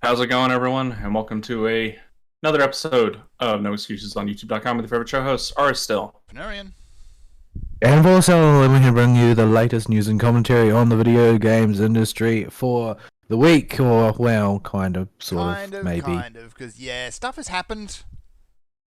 How's it going, everyone? And welcome to another episode of No Excuses on YouTube.com with your favorite show hosts, are still. Venerian. And also, we can bring you the latest news and commentary on the video games industry for the week, or, well, kind of, maybe. Kind of, because, yeah, stuff has happened,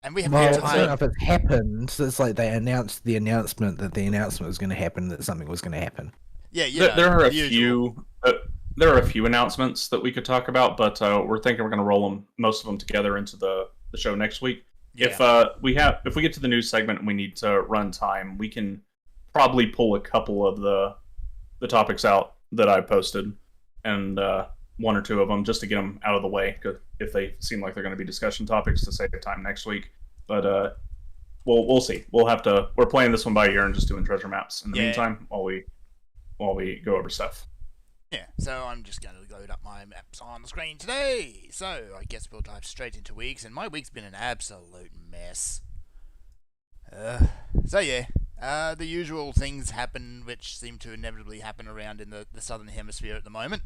and we haven't Well, had I don't know time. if it's happened. So it's like they announced the announcement that the announcement was going to happen, that something was going to happen. Yeah, you know, There are a the usual. few. There are a few announcements that we could talk about, but we're thinking we're going to roll them, most of them, together into the show next week. Yeah. If we get to the news segment and we need to run time, we can probably pull a couple of the topics out that I posted, and one or two of them just to get them out of the way, if they seem like they're going to be discussion topics, to save time next week. But we'll see. We're playing this one by ear and just doing treasure maps in the meantime while we go over stuff. Yeah, so I'm just going to load up my maps on the screen today. So I guess we'll dive straight into weeks, and my week's been an absolute mess. The usual things happen which seem to inevitably happen around in the southern hemisphere at the moment,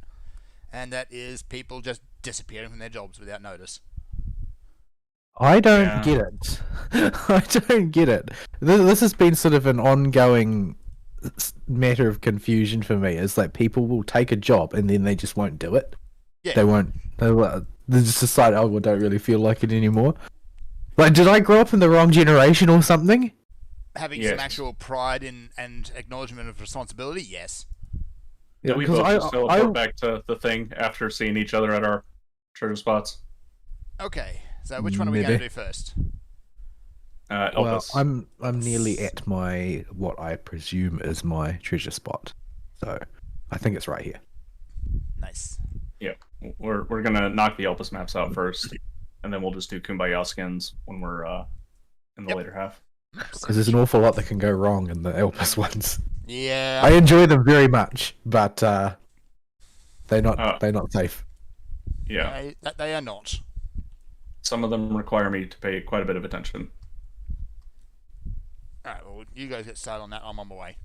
and that is people just disappearing from their jobs without notice. I don't get it. I don't get it. This has been sort of an ongoing matter of confusion for me. It's like people will take a job and then they just won't do it. Yeah. They won't. They just decide, oh, I don't really feel like it anymore. Like, did I grow up in the wrong generation or something? Having some actual pride in and acknowledgement of responsibility, yes. Yeah, we both just teleport back to the thing after seeing each other at our treasure spots. Okay, so which one are we going to do first? Well, I'm nearly at my, what I presume is my treasure spot, so I think it's right here. Nice. Yeah, we're gonna knock the Elpis maps out first, and then we'll just do Kumbaya skins when we're in the later half. Because there's an awful lot that can go wrong in the Elpis ones. Yeah, I enjoy them very much, but they're not safe. Yeah, they are not. Some of them require me to pay quite a bit of attention. Alright, well, you guys get started on that. I'm on my way.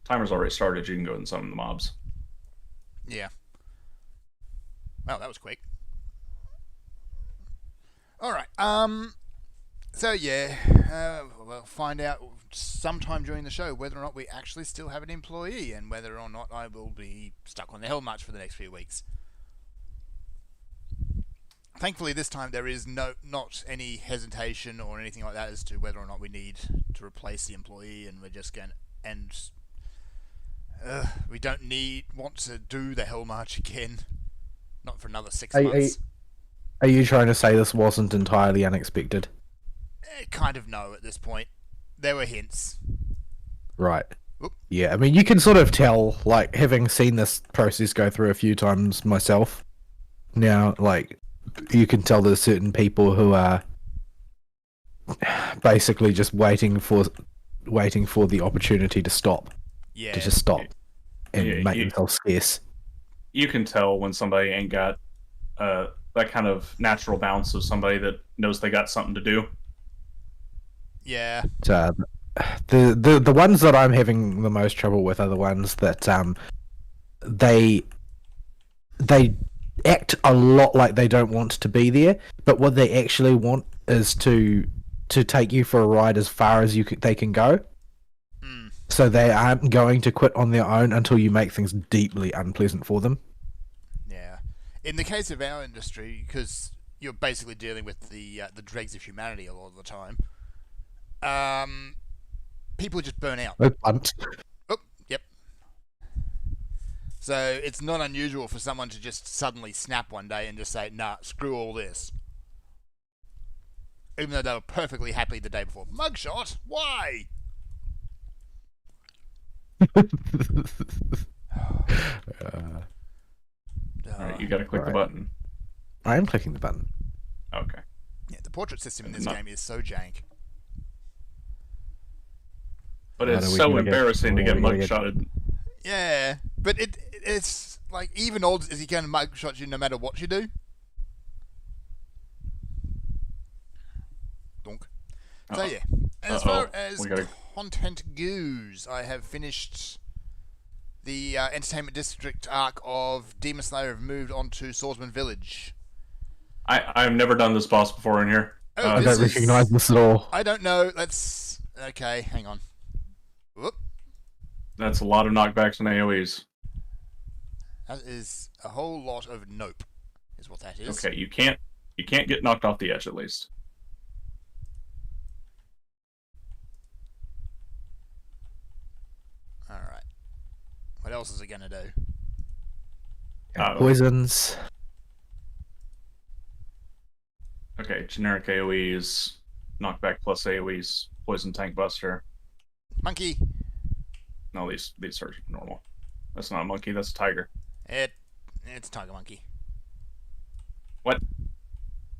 Timer's already started. You can go and summon the mobs. Yeah. Well, that was quick. Alright, so yeah, we'll find out sometime during the show whether or not we actually still have an employee and whether or not I will be stuck on the Hell March for the next few weeks. Thankfully, this time there is not any hesitation or anything like that as to whether or not we need to replace the employee, and we're just going we don't want to do the Hell March again, not for another 6 months. Are you trying to say this wasn't entirely unexpected? Kind of no at this point. There were hints. Right. Oop. Yeah, I mean, you can sort of tell, like, having seen this process go through a few times myself now, like, you can tell there's certain people who are basically just waiting for the opportunity to stop. Yeah. To just stop and make themselves scarce. You can tell when somebody ain't got that kind of natural bounce of somebody that knows they got something to do. Yeah. The ones that I'm having the most trouble with are the ones that they act a lot like they don't want to be there, but what they actually want is to take you for a ride as far as they can go. So they aren't going to quit on their own until you make things deeply unpleasant for them. Yeah. In the case of our industry, because you're basically dealing with the dregs of humanity a lot of the time, people just burn out. Oh, yep. So it's not unusual for someone to just suddenly snap one day and just say, nah, screw all this. Even though they were perfectly happy the day before. Mugshot? Why? Alright, you gotta click the button. I am clicking the button. Okay. Yeah, the portrait system in this game is so jank. But it's so embarrassing to get mugshotted. Yeah, but it's like, even old is he going to mugshot you no matter what you do? Donk. So yeah, as far as content goes, I have finished the Entertainment District arc of Demon Slayer have moved on to Swordsman Village. I've never done this boss before in here. Oh, I this don't is- recognize this at all. I don't know. Let's. Okay, hang on. Whoop. That's a lot of knockbacks and AoEs. That is a whole lot of nope, is what that is. Okay, you can't get knocked off the edge at least. Alright. What else is it gonna do? Poisons. Okay, generic AoEs, knockback plus AoEs, poison tank buster. Monkey! No, these are normal. That's not a monkey, that's a tiger. It's Tiger Monkey. What?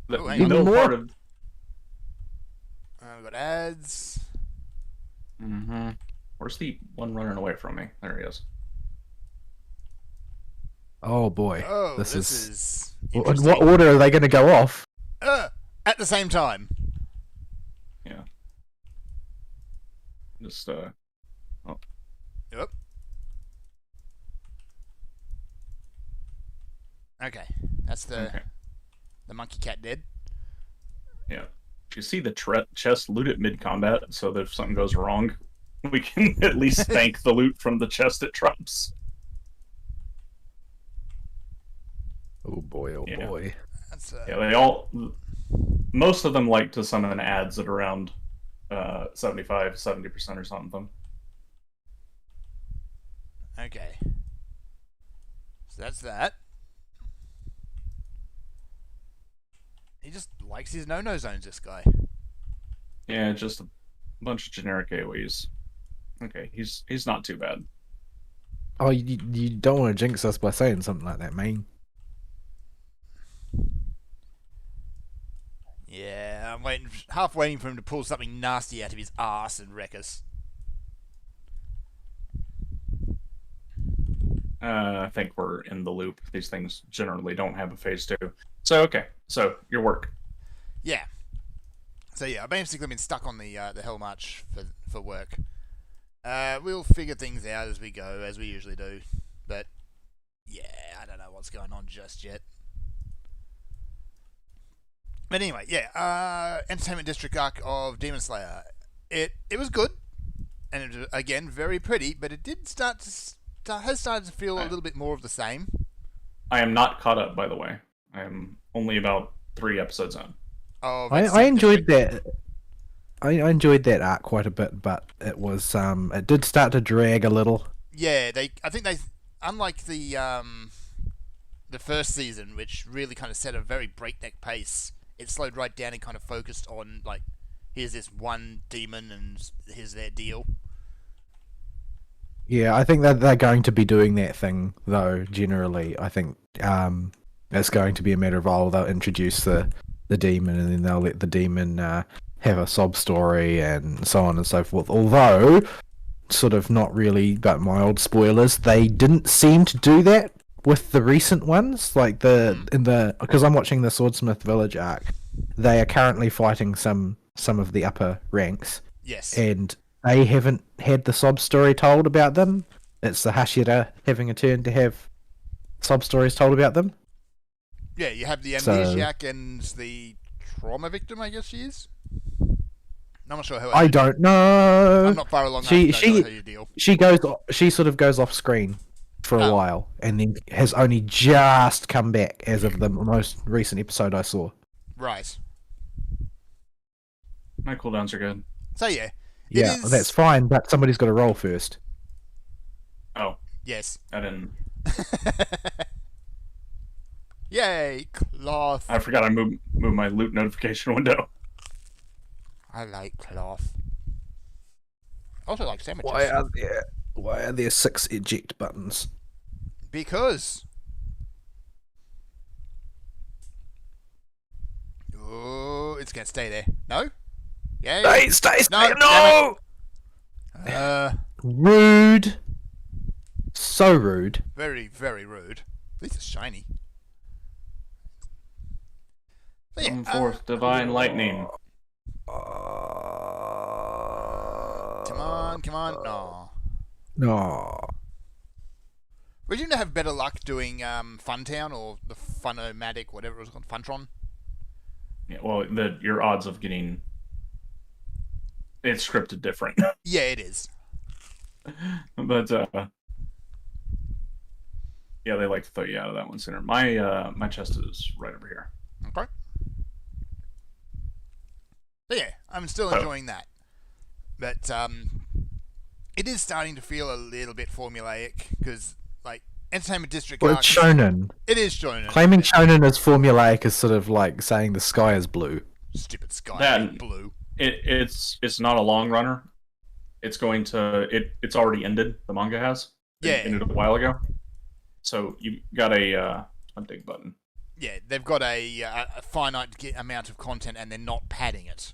The Oh, hang on. middle More? part of. We've got ads. Mm-hmm. Where's the one running away from me? There he is. Oh boy. Oh, this is In interesting. what order are they going to go off? At the same time. Yeah. Just Yep. Okay, that's the okay. the monkey cat dead. Yeah. You see the chest loot at mid combat, so that if something goes wrong, we can at least thank the loot from the chest it drops. Oh boy, oh Yeah. boy. That's Yeah, most of them like to summon ads at around 75-70% or something. okay. So that's that. He just likes his no-no zones, this guy. Yeah, just a bunch of generic AoEs. Okay, he's not too bad. Oh, you don't want to jinx us by saying something like that, man. Yeah, I'm half waiting for him to pull something nasty out of his ass and wreck us. I think we're in the loop. These things generally don't have a phase 2. So okay, so your work. Yeah. So yeah, I've basically been stuck on the Hell March for work. We'll figure things out as we go, as we usually do. But yeah, I don't know what's going on just yet. But anyway, yeah, Entertainment District arc of Demon Slayer. It was good, and it was, again, very pretty, but it did has started to feel a little bit more of the same. I am not caught up, by the way. I am only about 3 episodes in. Of I Entertainment enjoyed District. that. I enjoyed that arc quite a bit, but it was it did start to drag a little. Yeah, I think they, unlike the first season, which really kind of set a very breakneck pace, it slowed right down and kind of focused on, like, here's this one demon and here's their deal. Yeah, I think that they're going to be doing that thing though. Generally, I think it's going to be a matter of they'll introduce the demon and then they'll let the demon have a sob story and so on and so forth. Although, sort of not really, but mild spoilers, they didn't seem to do that with the recent ones. Like because I'm watching the Swordsmith Village arc, they are currently fighting some of the upper ranks. Yes. And they haven't had the sob story told about them. It's the Hashira having a turn to have sob stories told about them. Yeah, you have the So- amnesiac and the trauma victim, I guess she is. I'm not sure how. I don't know. I'm not far along. She- enough to know she- how you deal. She sort of goes off screen for a Oh. while and then has only just come back as of the most recent episode I saw. Right. My cooldowns are good. So yeah. Yeah, is- that's fine, but somebody's got to roll first. Oh, Yes. I didn't. Yay, cloth. I forgot I moved my loot notification window. I like cloth. I also like sandwiches. Why are there 6 eject buttons? Because. Oh, it's gonna stay there. No? Yay. Stay, No, no! Rude. So rude. Very, very rude. At least it's shiny. So, yeah, Come forth, divine lightning. come on, come on. No. No. Would you have better luck doing Funtown or the Funomatic, whatever it was called, Funtron? Yeah, well, your odds of getting it's scripted different, Yeah, it is. but yeah, they like to throw you out of that one sooner. My chest is right over here. Okay. But yeah, I'm still enjoying that. But it is starting to feel a little bit formulaic because, like, Entertainment District. Well, it's shonen. It is shonen. Claiming shonen as formulaic is sort of like saying the sky is blue. Stupid sky That- blue. It's not a long runner. It's already ended. The manga has. Yeah. It ended a while ago. So you got a dig button. Yeah, they've got a finite amount of content and they're not padding it.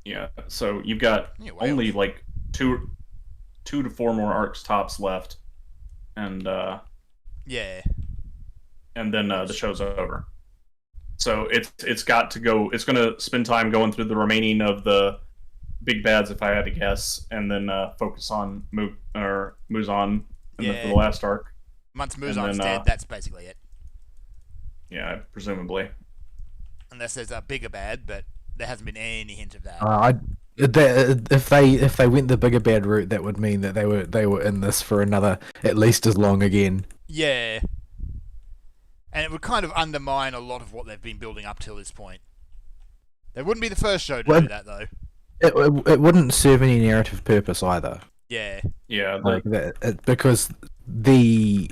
Yeah. So you've got Yeah, way only off. like two to four more arcs tops left, and Yeah. then the show's over. So it's got to go. It's going to spend time going through the remaining of the big bads, if I had to guess, and then focus on Muzan for the last arc. Once And Muzan's then, dead, that's basically it. Yeah, presumably. Unless there's a bigger bad, but there hasn't been any hint of that. If they went the bigger bad route, that would mean that they were in this for another at least as long again. Yeah. And it would kind of undermine a lot of what they've been building up till this point. They wouldn't be the first show to do that, though. It wouldn't serve any narrative purpose either. Yeah. Yeah. Like that, because the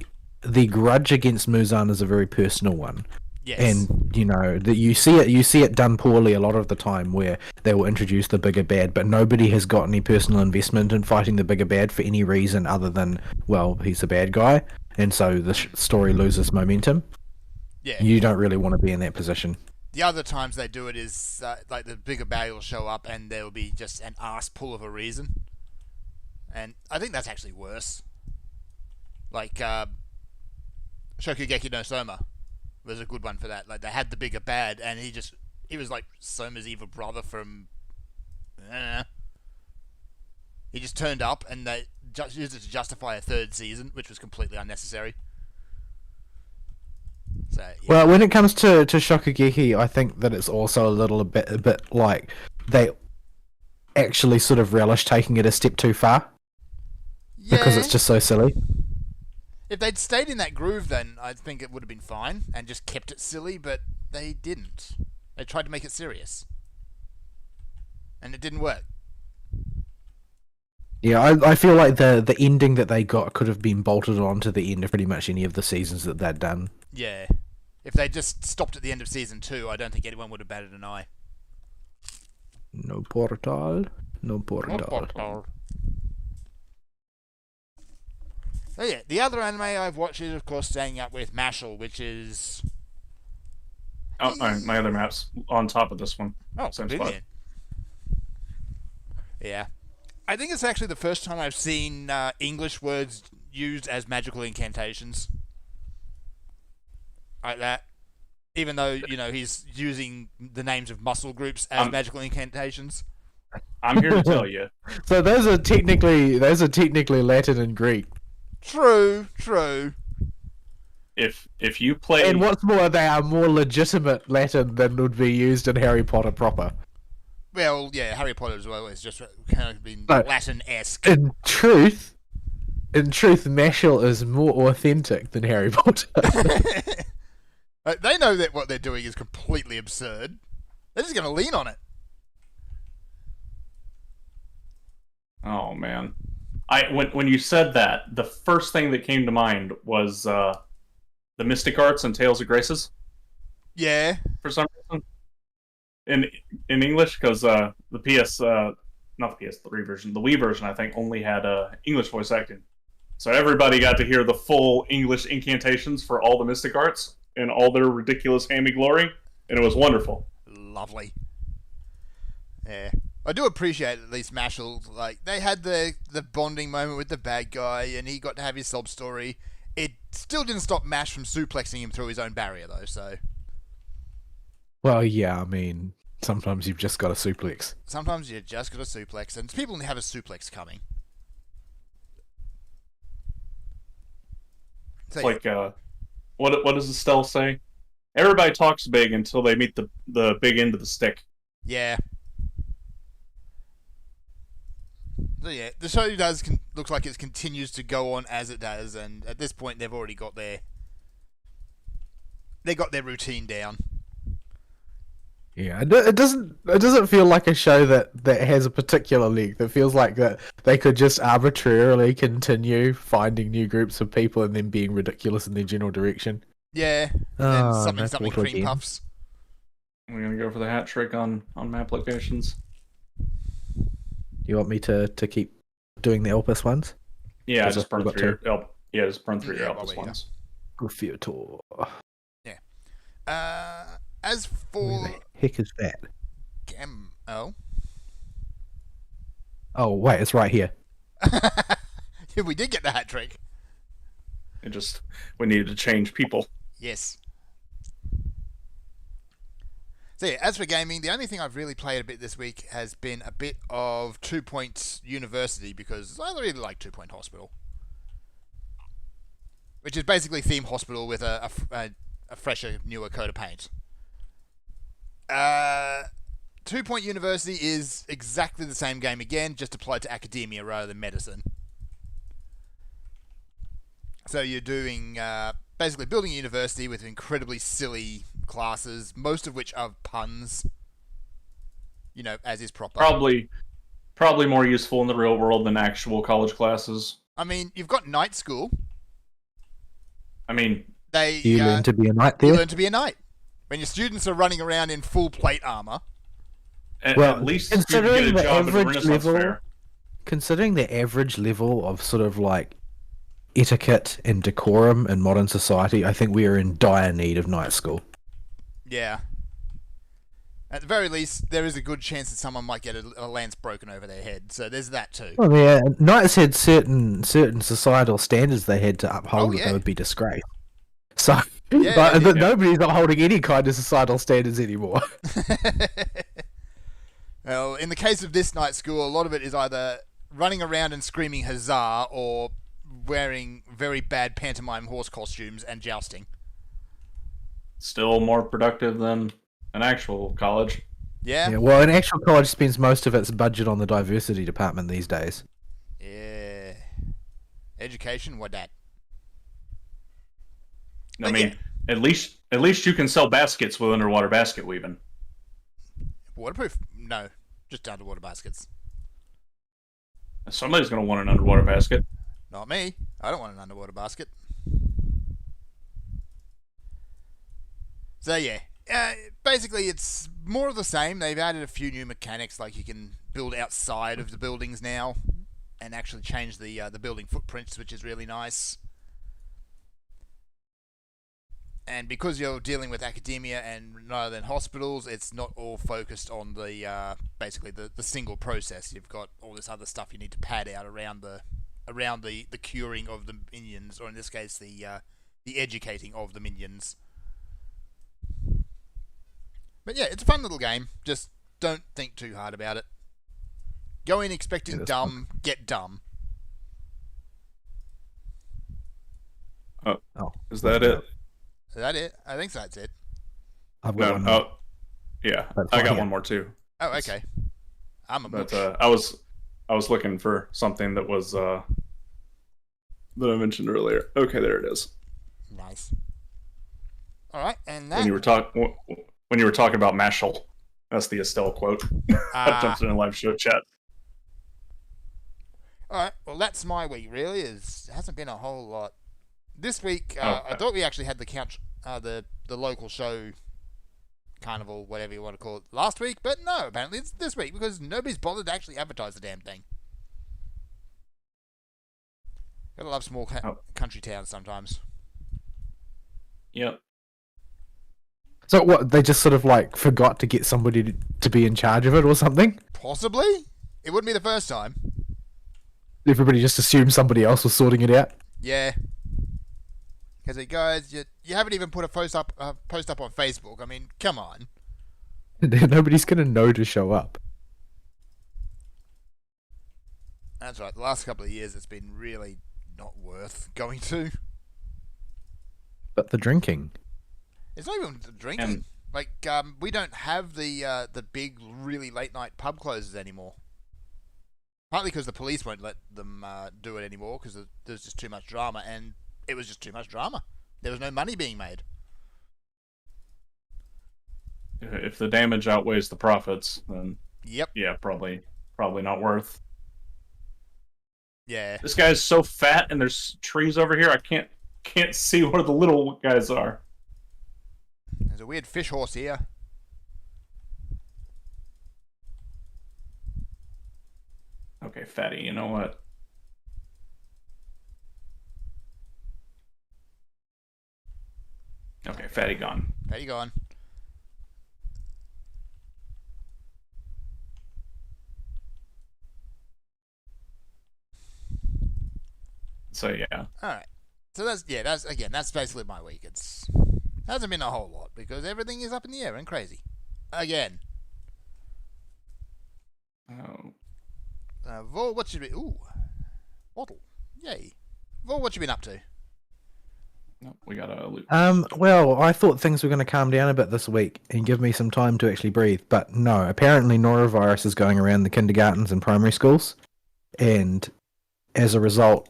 grudge against Muzan is a very personal one. Yes. And that you see it done poorly a lot of the time, where they will introduce the bigger bad, but nobody has got any personal investment in fighting the bigger bad for any reason other than, well, he's a bad guy, and so the story loses momentum. Yeah. You don't really want to be in that position. The other times they do it is like the bigger bad will show up and there will be just an arse pull of a reason. And I think that's actually worse. Like Shokugeki no Soma was a good one for that. Like they had the bigger bad and he was like Soma's evil brother from he just turned up and they used it to justify a third season, which was completely unnecessary. So, yeah. Well, when it comes to Shokugeki, I think that it's also a bit like they actually sort of relish taking it a step too far because it's just so silly. If they'd stayed in that groove, then I think it would have been fine and just kept it silly, but they didn't. They tried to make it serious. And it didn't work. Yeah, I feel like the ending that they got could have been bolted on to the end of pretty much any of the seasons that they'd done. Yeah. If they just stopped at the end of season 2, I don't think anyone would have batted an eye. No portal. Oh yeah, the other anime I've watched is, of course, Staying Up with Mashal, which is... Oh, my other map's on top of this one. Oh, Same brilliant. Yeah. I think it's actually the first time I've seen English words used as magical incantations. Like that. Even though, he's using the names of muscle groups as magical incantations. I'm here to tell you. So those are technically Latin and Greek. True. If you play, And what's more, they are more legitimate Latin than would be used in Harry Potter proper. Well, yeah, Harry Potter as well is just kind of been No. Latin-esque. In truth, Mashal is more authentic than Harry Potter. They know that what they're doing is completely absurd. They're just going to lean on it. oh man, when you said that, the first thing that came to mind was the Mystic Arts and Tales of Graces Yeah. for some reason. In English, because the not the PS3 version, the Wii version, I think, only had English voice acting. So everybody got to hear the full English incantations for all the Mystic Arts in all their ridiculous hammy glory, and it was wonderful. Lovely. Yeah. I do appreciate at least Mashal. Like, they had the bonding moment with the bad guy, and he got to have his sob story. It still didn't stop Mash from suplexing him through his own barrier, though, so... Well, yeah, I mean, sometimes you've just got a suplex. Sometimes you just got a suplex, and people have a suplex coming. It's like what does Estelle say? Everybody talks big until they meet the big end of the stick. Yeah. So yeah, the show looks like it continues to go on as it does, and at this point they've already got their routine down. Yeah, it doesn't feel like a show that has a particular length. It feels like that they could just arbitrarily continue finding new groups of people and then being ridiculous in their general direction. Yeah, and something cream again. puffs. We're gonna go for the hat trick on map locations. You want me to keep doing the Elpis ones? Yeah, Is just it- burn got through two? your just burn through your Yeah, Elpis well, ones. Graffiator. As Where for the heck is that? Oh, Oh wait, it's right here. yeah, we did get the hat trick. We needed to change people. Yes. So yeah, as for gaming, the only thing I've really played a bit this week has been a bit of 2 Point University, because I really like 2 Point Hospital, which is basically Theme Hospital with a fresher, newer coat of paint. 2 Point University is exactly the same game again, just applied to academia rather than medicine. So you're doing basically building a university with incredibly silly classes, most of which are puns. You know, as is proper. Probably more useful in the real world than actual college classes. I mean, you've got night school. I mean, You learn to be a knight there. You learn to be a knight when your students are running around in full plate armor. at least you can get a job at the Renaissance Fair. Considering the average level of sort of like etiquette and decorum in modern society, I think we are in dire need of night school. Yeah. At the very least, there is a good chance that someone might get a lance broken over their head. So there's that too. Well, yeah, knights had certain societal standards they had to uphold, Oh, or yeah. they would be disgraced. So, Yeah, but yeah. nobody's upholding any kind of societal standards anymore. Well, in the case of this night school, a lot of it is either running around and screaming huzzah or wearing very bad pantomime horse costumes and jousting. Still more productive than an actual college. Yeah? Yeah, well, an actual college spends most of its budget on the diversity department these days. Yeah. Education, what that? I But mean, at least you can sell baskets with underwater basket weaving. Waterproof? No. Just underwater baskets. Somebody's going to want an underwater basket. Not me. I don't want an underwater basket. So yeah, basically it's more of the same. They've added a few new mechanics, like you can build outside of the buildings now, and actually change the building footprints, which is really nice. And because you're dealing with academia and rather than hospitals, it's not all focused on the basically the single process. You've got all this other stuff you need to pad out around the curing of the minions, or in this case the educating of the minions. But yeah, it's a fun little game. Just don't think too hard about it. Go in expecting Yeah, that's dumb, get dumb. Oh, Is that it? Is that it? I think that's it. I've got No. one more. Oh, yeah. That's I got fine. one more too. Oh, okay. I'm a But mush. I was looking for something that was that I mentioned earlier. Okay, there it is. Nice. All right, and that. When you were talking about Mashal, that's the Estelle quote. I jumped in a live show chat. All right, well, that's my week. Really, it hasn't been a whole lot. This week, I thought we actually had the local show, carnival, whatever you want to call it, last week, but no, apparently it's this week because nobody's bothered to actually advertise the damn thing. Gotta love small country towns sometimes. Yep. So what? They just sort of like forgot to get somebody to be in charge of it or something. Possibly, it wouldn't be the first time. Everybody just assumed somebody else was sorting it out. Yeah. Because guys, you haven't even put a post up on Facebook. I mean, come on. Nobody's gonna know to show up. That's right. The last couple of years, it's been really not worth going to. but the drinking. It's not even the drinking. And- Like, we don't have the big, really late night pub closes anymore. Partly because the police won't let them do it anymore because there's just too much drama, and it was just too much drama. There was no money being made. If the damage outweighs the profits, then Yep. yeah, probably not worth. Yeah. This guy's so fat, and there's trees over here. I can't see where the little guys are. There's a weird fish horse here. Okay, fatty. You know what? Okay, fatty gone. There you go on. So yeah, All right. So that's basically my week. It's hasn't been a whole lot because everything is up in the air and crazy. Again. oh, Vol, what should be? Ooh, bottle. Yay. Vol, what you been up to? no, we gotta loot. Well, I thought things were going to calm down a bit this week and give me some time to actually breathe, but no. Apparently, norovirus is going around the kindergartens and primary schools, and as a result,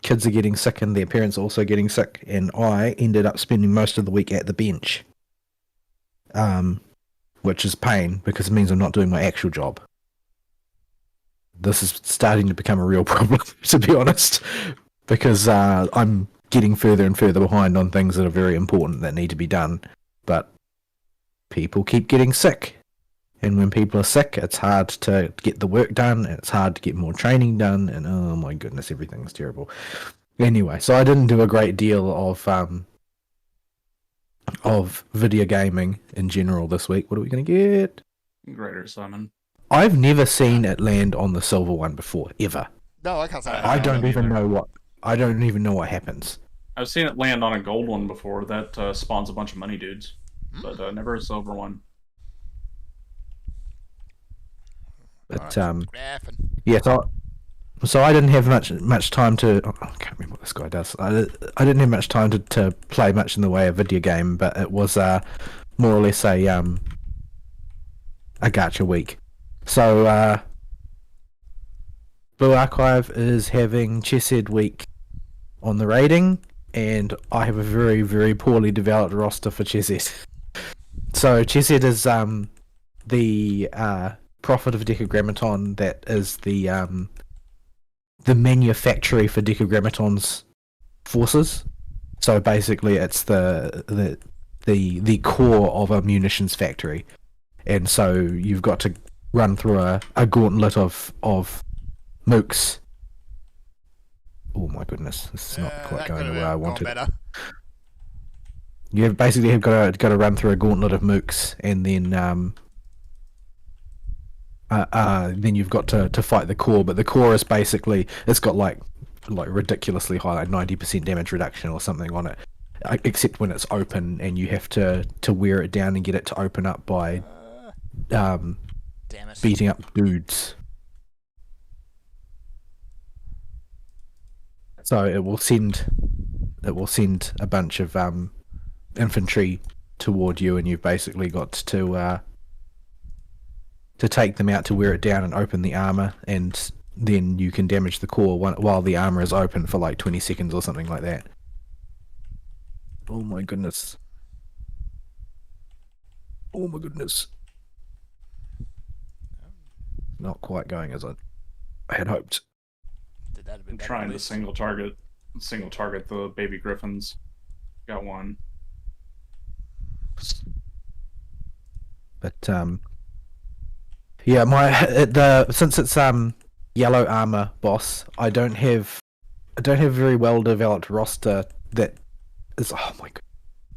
kids are getting sick and their parents are also getting sick. And I ended up spending most of the week at the bench, which is pain because it means I'm not doing my actual job. This is starting to become a real problem, to be honest, because I'm getting further and further behind on things that are very important that need to be done. But people keep getting sick. And when people are sick, it's hard to get the work done, and it's hard to get more training done, and oh my goodness, everything's terrible. Anyway, so I didn't do a great deal of video gaming in general this week. What are we going to get? Greater summon. I've never seen it land on the silver one before, ever. No, I can't say. I I don't haven't even either. know what. I don't even know what happens. I've seen it land on a gold one before. That spawns a bunch of money dudes, but never a silver one. But Graphing. yeah, so I didn't have much time to. I can't remember what this guy does. I didn't have much time to play much in the way of video game, but it was more or less a gacha week. So Blue Archive is having Chesshead week on the rating, and I have a very, very poorly developed roster for Chesshead. So Chesshead is the Prophet of Decagrammaton, that is the manufactory for Decagrammaton's forces. So basically, it's the core of a munitions factory, and so you've got to run through a gauntlet of mooks. Oh my goodness, this is not quite going the way I wanted. Better. You basically have got to run through a gauntlet of mooks, and then you've got to fight the core. But the core is basically, it's got like ridiculously high, like 90% damage reduction or something on it, except when it's open, and you have to wear it down and get it to open up by Damn it. beating up dudes. So it will send a bunch of infantry toward you, and you've basically got to take them out to wear it down and open the armor, and then you can damage the core while the armor is open for like 20 seconds or something like that. Oh my goodness. Oh my goodness. Not quite going as I had hoped. Did that a bit I'm better, trying to please. single target the baby griffins. Got one. But yeah, since it's yellow armor boss, I don't have a very well developed roster that is, oh my god,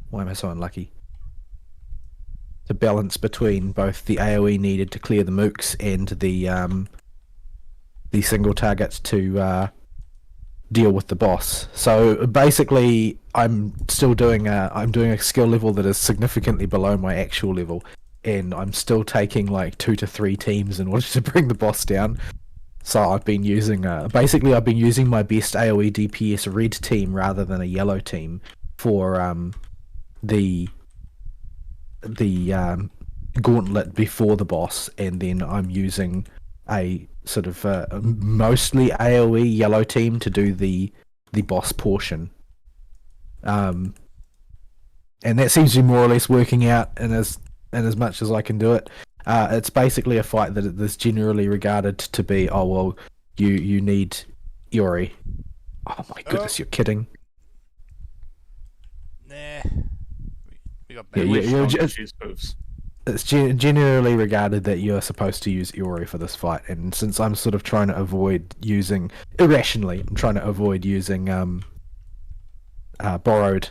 why am I so unlucky? To balance between both the AoE needed to clear the mooks and the single targets to deal with the boss. So basically, I'm doing a skill level that is significantly below my actual level, and I'm still taking like 2 to 3 teams in order to bring the boss down. So I've been using my best AoE DPS red team rather than a yellow team, for the gauntlet before the boss, and then I'm using a sort of mostly AoE yellow team to do the boss portion. And that seems to be more or less working out in as much as I can do it. It's basically a fight that is generally regarded to be, oh well, you need Iori. Oh my goodness, you're kidding. Nah. We got Yeah, better. you're Just just- moves. It's generally regarded that you're supposed to use Iori for this fight, and since I'm sort of trying to avoid using irrationally, I'm trying to avoid using borrowed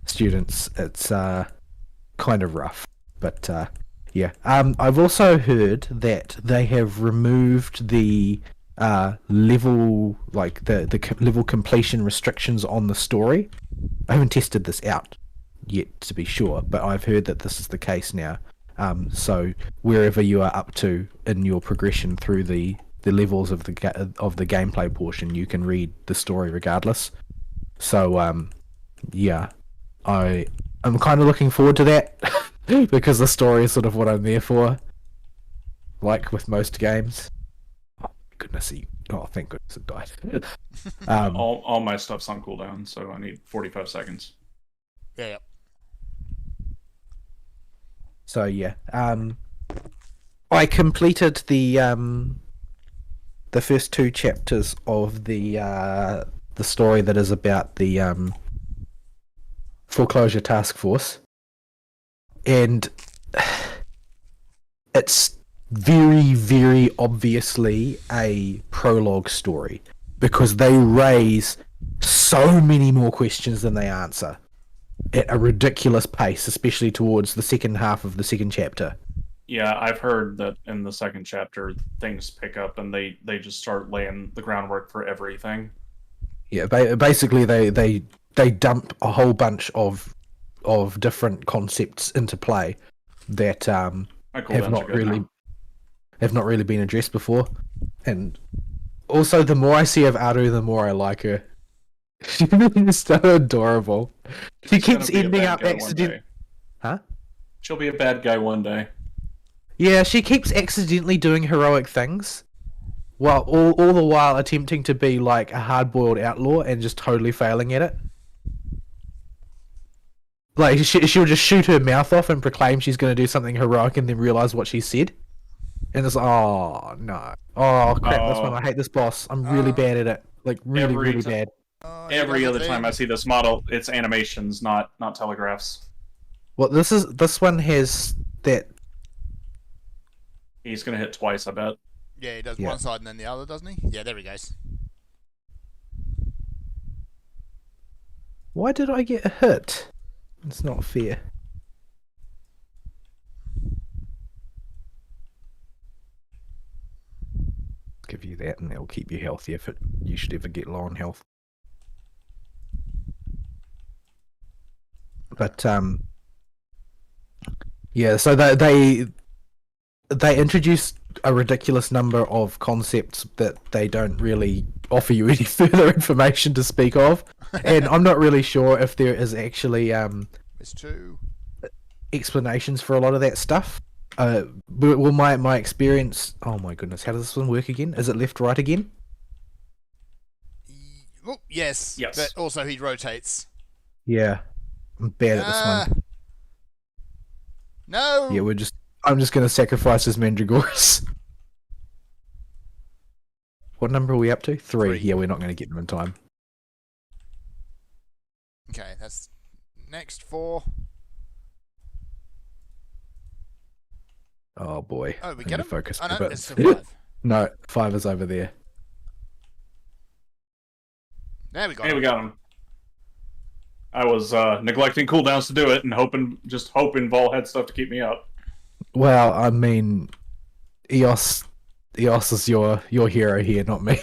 students. It's kind of rough, but yeah. I've also heard that they have removed the level, like the level completion restrictions on the story. I haven't tested this out yet to be sure, but I've heard that this is the case now. So wherever you are up to in your progression through the levels of the gameplay portion, you can read the story regardless. So yeah, I'm kind of looking forward to that because the story is sort of what I'm there for. Like with most games. Oh goodness, oh thank goodness it died. All my stuff's on cooldown, so I need 45 seconds. Yeah. So yeah, I completed the first 2 chapters of the story that is about the foreclosure task force, and it's very, very obviously a prologue story because they raise so many more questions than they answer at a ridiculous pace, especially towards the second half of the second chapter. Yeah, I've heard that in the second chapter things pick up and they just start laying the groundwork for everything. Yeah, basically they dump a whole bunch of different concepts into play that My cooldowns have are not good now. really been addressed before. And also, the more I see of Aru, the more I like her. She's so adorable. She She's gonna keeps be a ending bad up guy one accident. day. Huh? She'll be a bad guy one day. Yeah, she keeps accidentally doing heroic things, while all the while attempting to be like a hard-boiled outlaw and just totally failing at it. Like she'll just shoot her mouth off and proclaim she's going to do something heroic, and then realize what she said. And it's oh no, oh crap, this one I hate this boss. I'm really bad at it, like really Every really ti- bad. Oh, Every other time I see this model, it's animations, not telegraphs. Well, this one has that. He's gonna hit twice, I bet. Yeah, he does Yeah. one side and then the other, doesn't he? Yeah, there he goes. Why did I get a hit? It's not fair. Give you that, and that'll keep you healthy if you should ever get low on health. But yeah. So they introduced a ridiculous number of concepts that they don't really offer you any further information to speak of, and I'm not really sure if there is actually It's 2. explanations for a lot of that stuff. Well, my experience. Oh my goodness, how does this one work again? Is it left right again? Oh, yes. Yes. But also he rotates. Yeah, I'm bad at this one. No. Yeah, I'm just gonna sacrifice his Mandragoras. What number are we up to? 3. 3. Yeah, we're not gonna get them in time. Okay, that's next 4. Oh boy. Oh, we I'm get gonna him? focus Oh a no, bit. it's still 5. No, 5 is over there. There we go. Hey, we got him. I was neglecting cooldowns to do it and hoping Vol had stuff to keep me up. Well, I mean, Eos is your hero here, not me.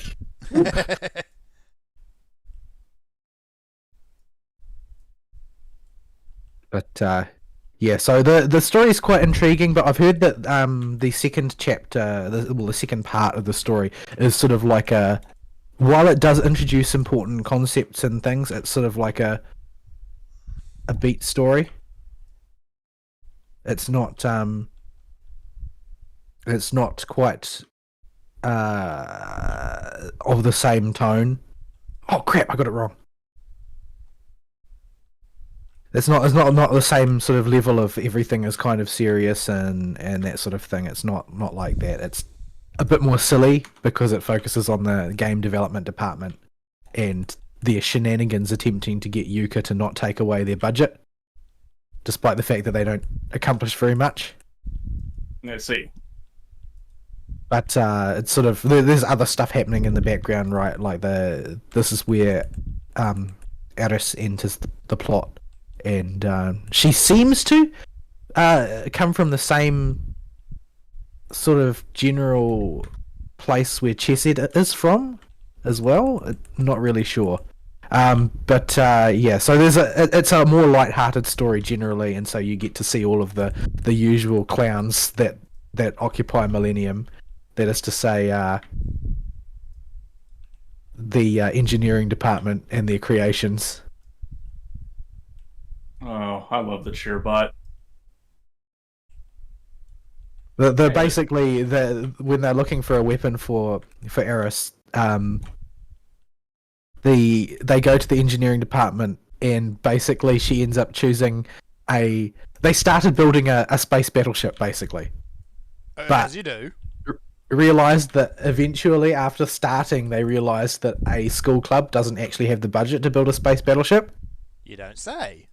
But yeah, so the story is quite intriguing. But I've heard that the second chapter, the second part of the story, is sort of like while it does introduce important concepts and things, it's sort of like a beat story. It's not quite of the same tone. Oh crap! I got it wrong. It's not the same sort of level of everything is kind of serious and that sort of thing. It's not like that. It's a bit more silly because it focuses on the game development department and their shenanigans attempting to get Yuka to not take away their budget, despite the fact that they don't accomplish very much. Let's see. But it's sort of there's other stuff happening in the background, right? Like this is where Eris enters the plot. And she seems to come from the same sort of general place where Chesed is from as well. Not really sure. But yeah, so it's a more light-hearted story generally, and so you get to see all of the usual clowns that occupy Millennium. That is to say, the engineering department and their creations. Oh, I love the cheerbot. The basically when they're looking for a weapon for Eris, they go to the engineering department and basically she ends up choosing they started building a space battleship basically. But as you do. Realized that eventually after starting they realized that a school club doesn't actually have the budget to build a space battleship. You don't say.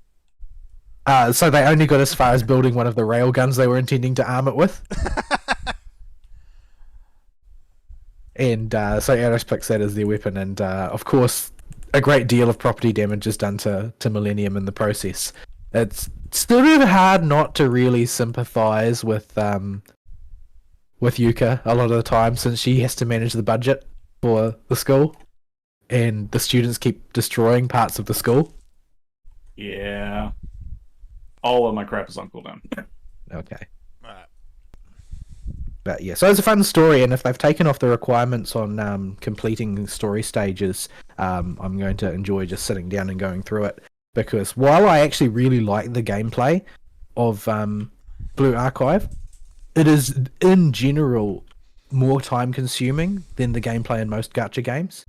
So they only got as far as building one of the rail guns they were intending to arm it with. And so Eris picks that as their weapon, and of course a great deal of property damage is done to Millennium in the process. It's sort of hard not to really sympathize with Yuka a lot of the time, since she has to manage the budget for the school, and the students keep destroying parts of the school. Yeah. All of my crap is on cooldown. Okay. Right. But yeah, so it's a fun story, and if they've taken off the requirements on completing story stages, I'm going to enjoy just sitting down and going through it. Because while I actually really like the gameplay of Blue Archive, it is in general more time consuming than the gameplay in most gacha games.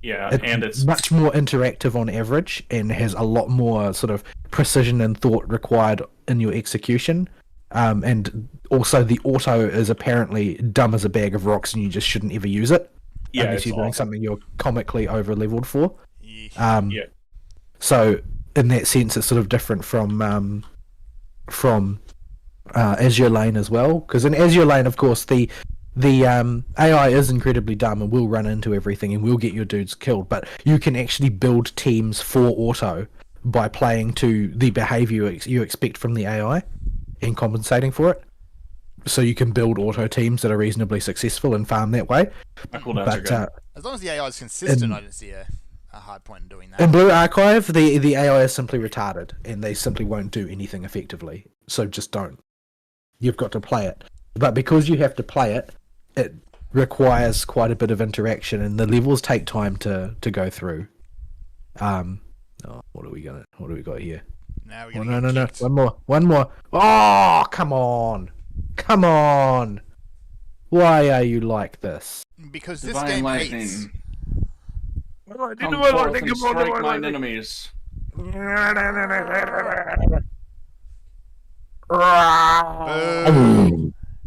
Yeah, and it's much more interactive on average and has a lot more sort of precision and thought required in your execution. And also the auto is apparently dumb as a bag of rocks and you just shouldn't ever use it. Yeah, unless you're doing something you're comically over leveled for. Yeah. So in that sense it's sort of different from Azure Lane as well. Because in Azure Lane, of course, the AI is incredibly dumb and will run into everything and will get your dudes killed, but you can actually build teams for auto by playing to the behavior you expect from the AI and compensating for it. So you can build auto teams that are reasonably successful and farm that way. My cooldowns are good. As long as the AI is consistent, I don't see a hard point in doing that. In Blue Archive, the AI is simply retarded and they simply won't do anything effectively. So just don't. You've got to play it. But because you have to play it, it requires quite a bit of interaction, and the levels take time to go through. What do we got here? Now we're Oh, gonna no. kicked. One more. Oh, come on. Why are you like this? Because this Divine game lightning. hates. Come forth and strike mine enemies. Boo.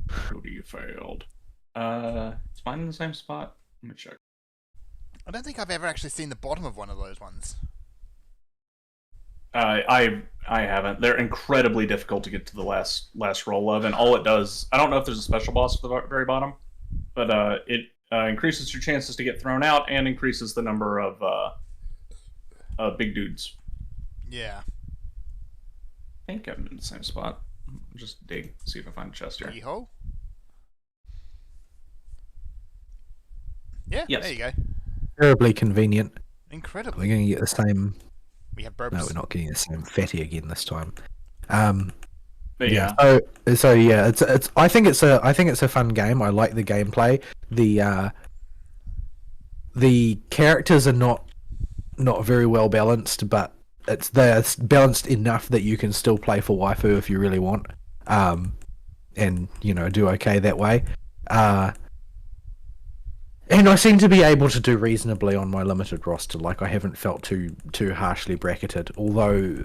Cody, you failed. Is mine in the same spot? Let me check. I don't think I've ever actually seen the bottom of one of those ones. I haven't. They're incredibly difficult to get to the last roll of, and all it does, I don't know if there's a special boss at the very bottom, but it increases your chances to get thrown out and increases the number of big dudes. Yeah. I think I'm in the same spot. Just dig, see if I find a chest here. Yeehaw. Yeah, Yes. there you go. Terribly convenient. Incredibly. We're going to get the same. We have burps. No, we're not getting the same fatty again this time. But yeah. So yeah, it's. I think it's a fun game. I like the gameplay. The characters are not very well balanced, but it's balanced enough that you can still play for waifu if you really want, and do okay that way. And I seem to be able to do reasonably on my limited roster. Like I haven't felt too harshly bracketed. Although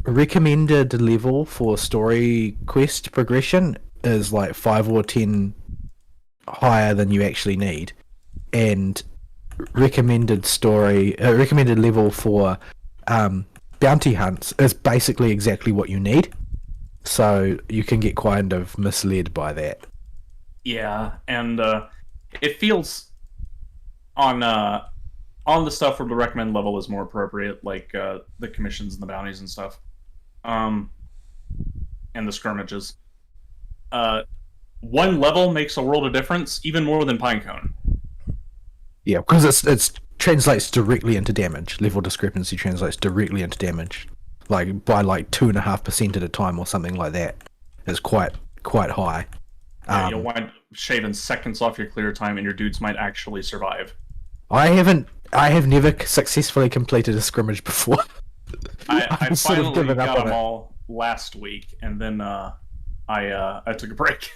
recommended level for story quest progression is like 5 or 10 higher than you actually need, and recommended level for bounty hunts is basically exactly what you need. So you can get kind of misled by that. Yeah, and it feels on the stuff where the recommend level is more appropriate, like the commissions and the bounties and stuff, and the skirmishes. One level makes a world of difference, even more than Pinecone. Yeah, because it's translates directly into damage. Level discrepancy translates directly into damage, like by like 2.5% at a time or something like that. It's quite high. Yeah, you'll wind up shaving seconds off your clear time, and your dudes might actually survive. I have never successfully completed a scrimmage before. I finally got them all last week, and then I took a break.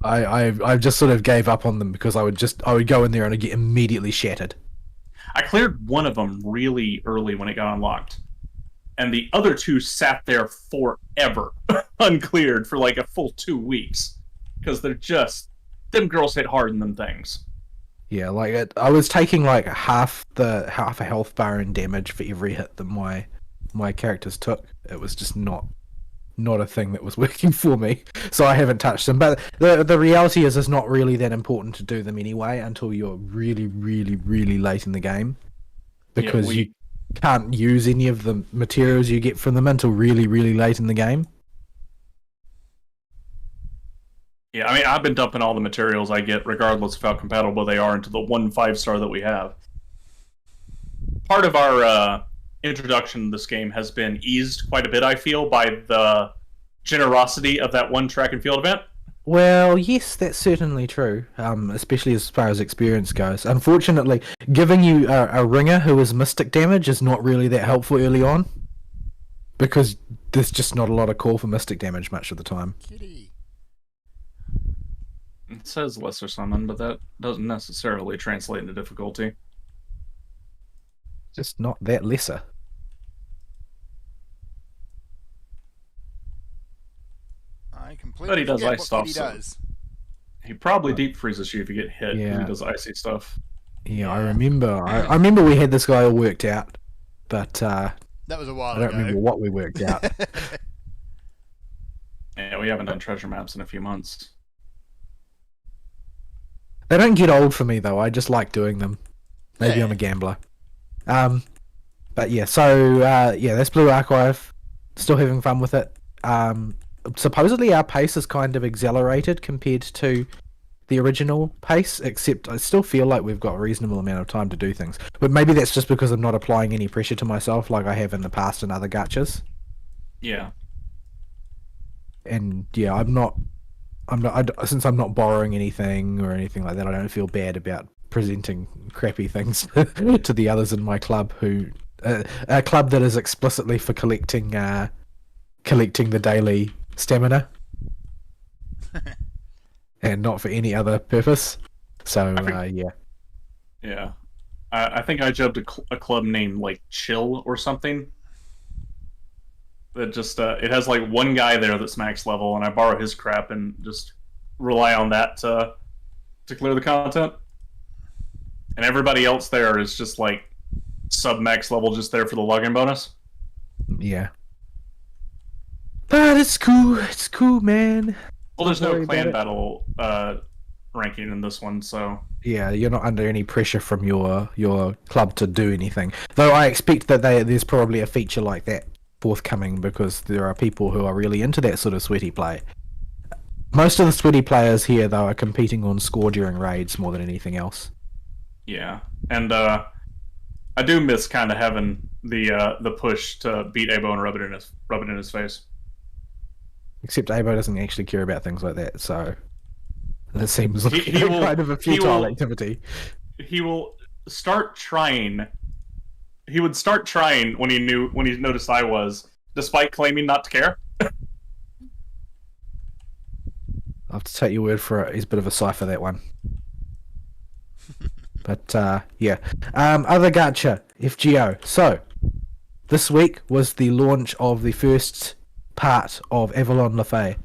I just sort of gave up on them because I would go in there and I'd get immediately shattered. I cleared one of them really early when it got unlocked, and the other two sat there forever uncleared for like a full 2 weeks because they're just them girls hit hard in them things. Yeah, like I was taking like half a health bar in damage for every hit that my characters took. It was just not a thing that was working for me, so I haven't touched them. But the reality is, it's not really that important to do them anyway until you're really, really, really late in the game, because you can't use any of the materials you get from them until really, really late in the game. Yeah, I mean, I've been dumping all the materials I get, regardless of how compatible they are, into the 1 5-star that we have. Part of our introduction to this game has been eased quite a bit, I feel, by the generosity of that one track and field event. Well, yes, that's certainly true, especially as far as experience goes. Unfortunately, giving you a ringer who is mystic damage is not really that helpful early on, because there's just not a lot of call for mystic damage much of the time. Kitty. It says lesser summon, but that doesn't necessarily translate into difficulty. Just not that lesser. I completely But he does forget ice what stuff. Kitty does. He probably deep freezes you if you get hit. Yeah. He does icy stuff. Yeah, I remember. I remember we had this guy all worked out, but That was a while I don't ago. remember what we worked out. Yeah, we haven't done treasure maps in a few months. They don't get old for me though. I just like doing them. Maybe Yeah. I'm a gambler. But yeah, so that's Blue Archive. Still having fun with it. Supposedly our pace is kind of accelerated compared to the original pace, except I still feel like we've got a reasonable amount of time to do things. But maybe that's just because I'm not applying any pressure to myself like I have in the past in other gachas. Yeah. And yeah, since I'm not borrowing anything or anything like that, I don't feel bad about presenting crappy things to the others in my club a club that is explicitly for collecting the daily stamina and not for any other purpose. So yeah. Yeah. I think I jumped a club named like Chill or something. That just it has like one guy there that's max level, and I borrow his crap and just rely on that to clear the content. And everybody else there is just like sub max level, just there for the login bonus. Yeah. But it's cool. It's cool, man. Well, there's Don't no worry clan about battle ranking in this one, so Yeah, you're not under any pressure from your club to do anything. Though I expect that there's probably a feature like that forthcoming, because there are people who are really into that sort of sweaty play. Most of the sweaty players here, though, are competing on score during raids more than anything else. yeah. And I do miss kind of having the push to beat Abo and rub it in his face. Except Abo doesn't actually care about things like that, so that seems like He will- kind of a futile will- activity. He will start trying he would start trying when he noticed I was, despite claiming not to care. I'll have to take your word for it. He's a bit of a cipher, that one. But yeah. Other gacha, FGO. So this week was the launch of the first part of Avalon Lefay.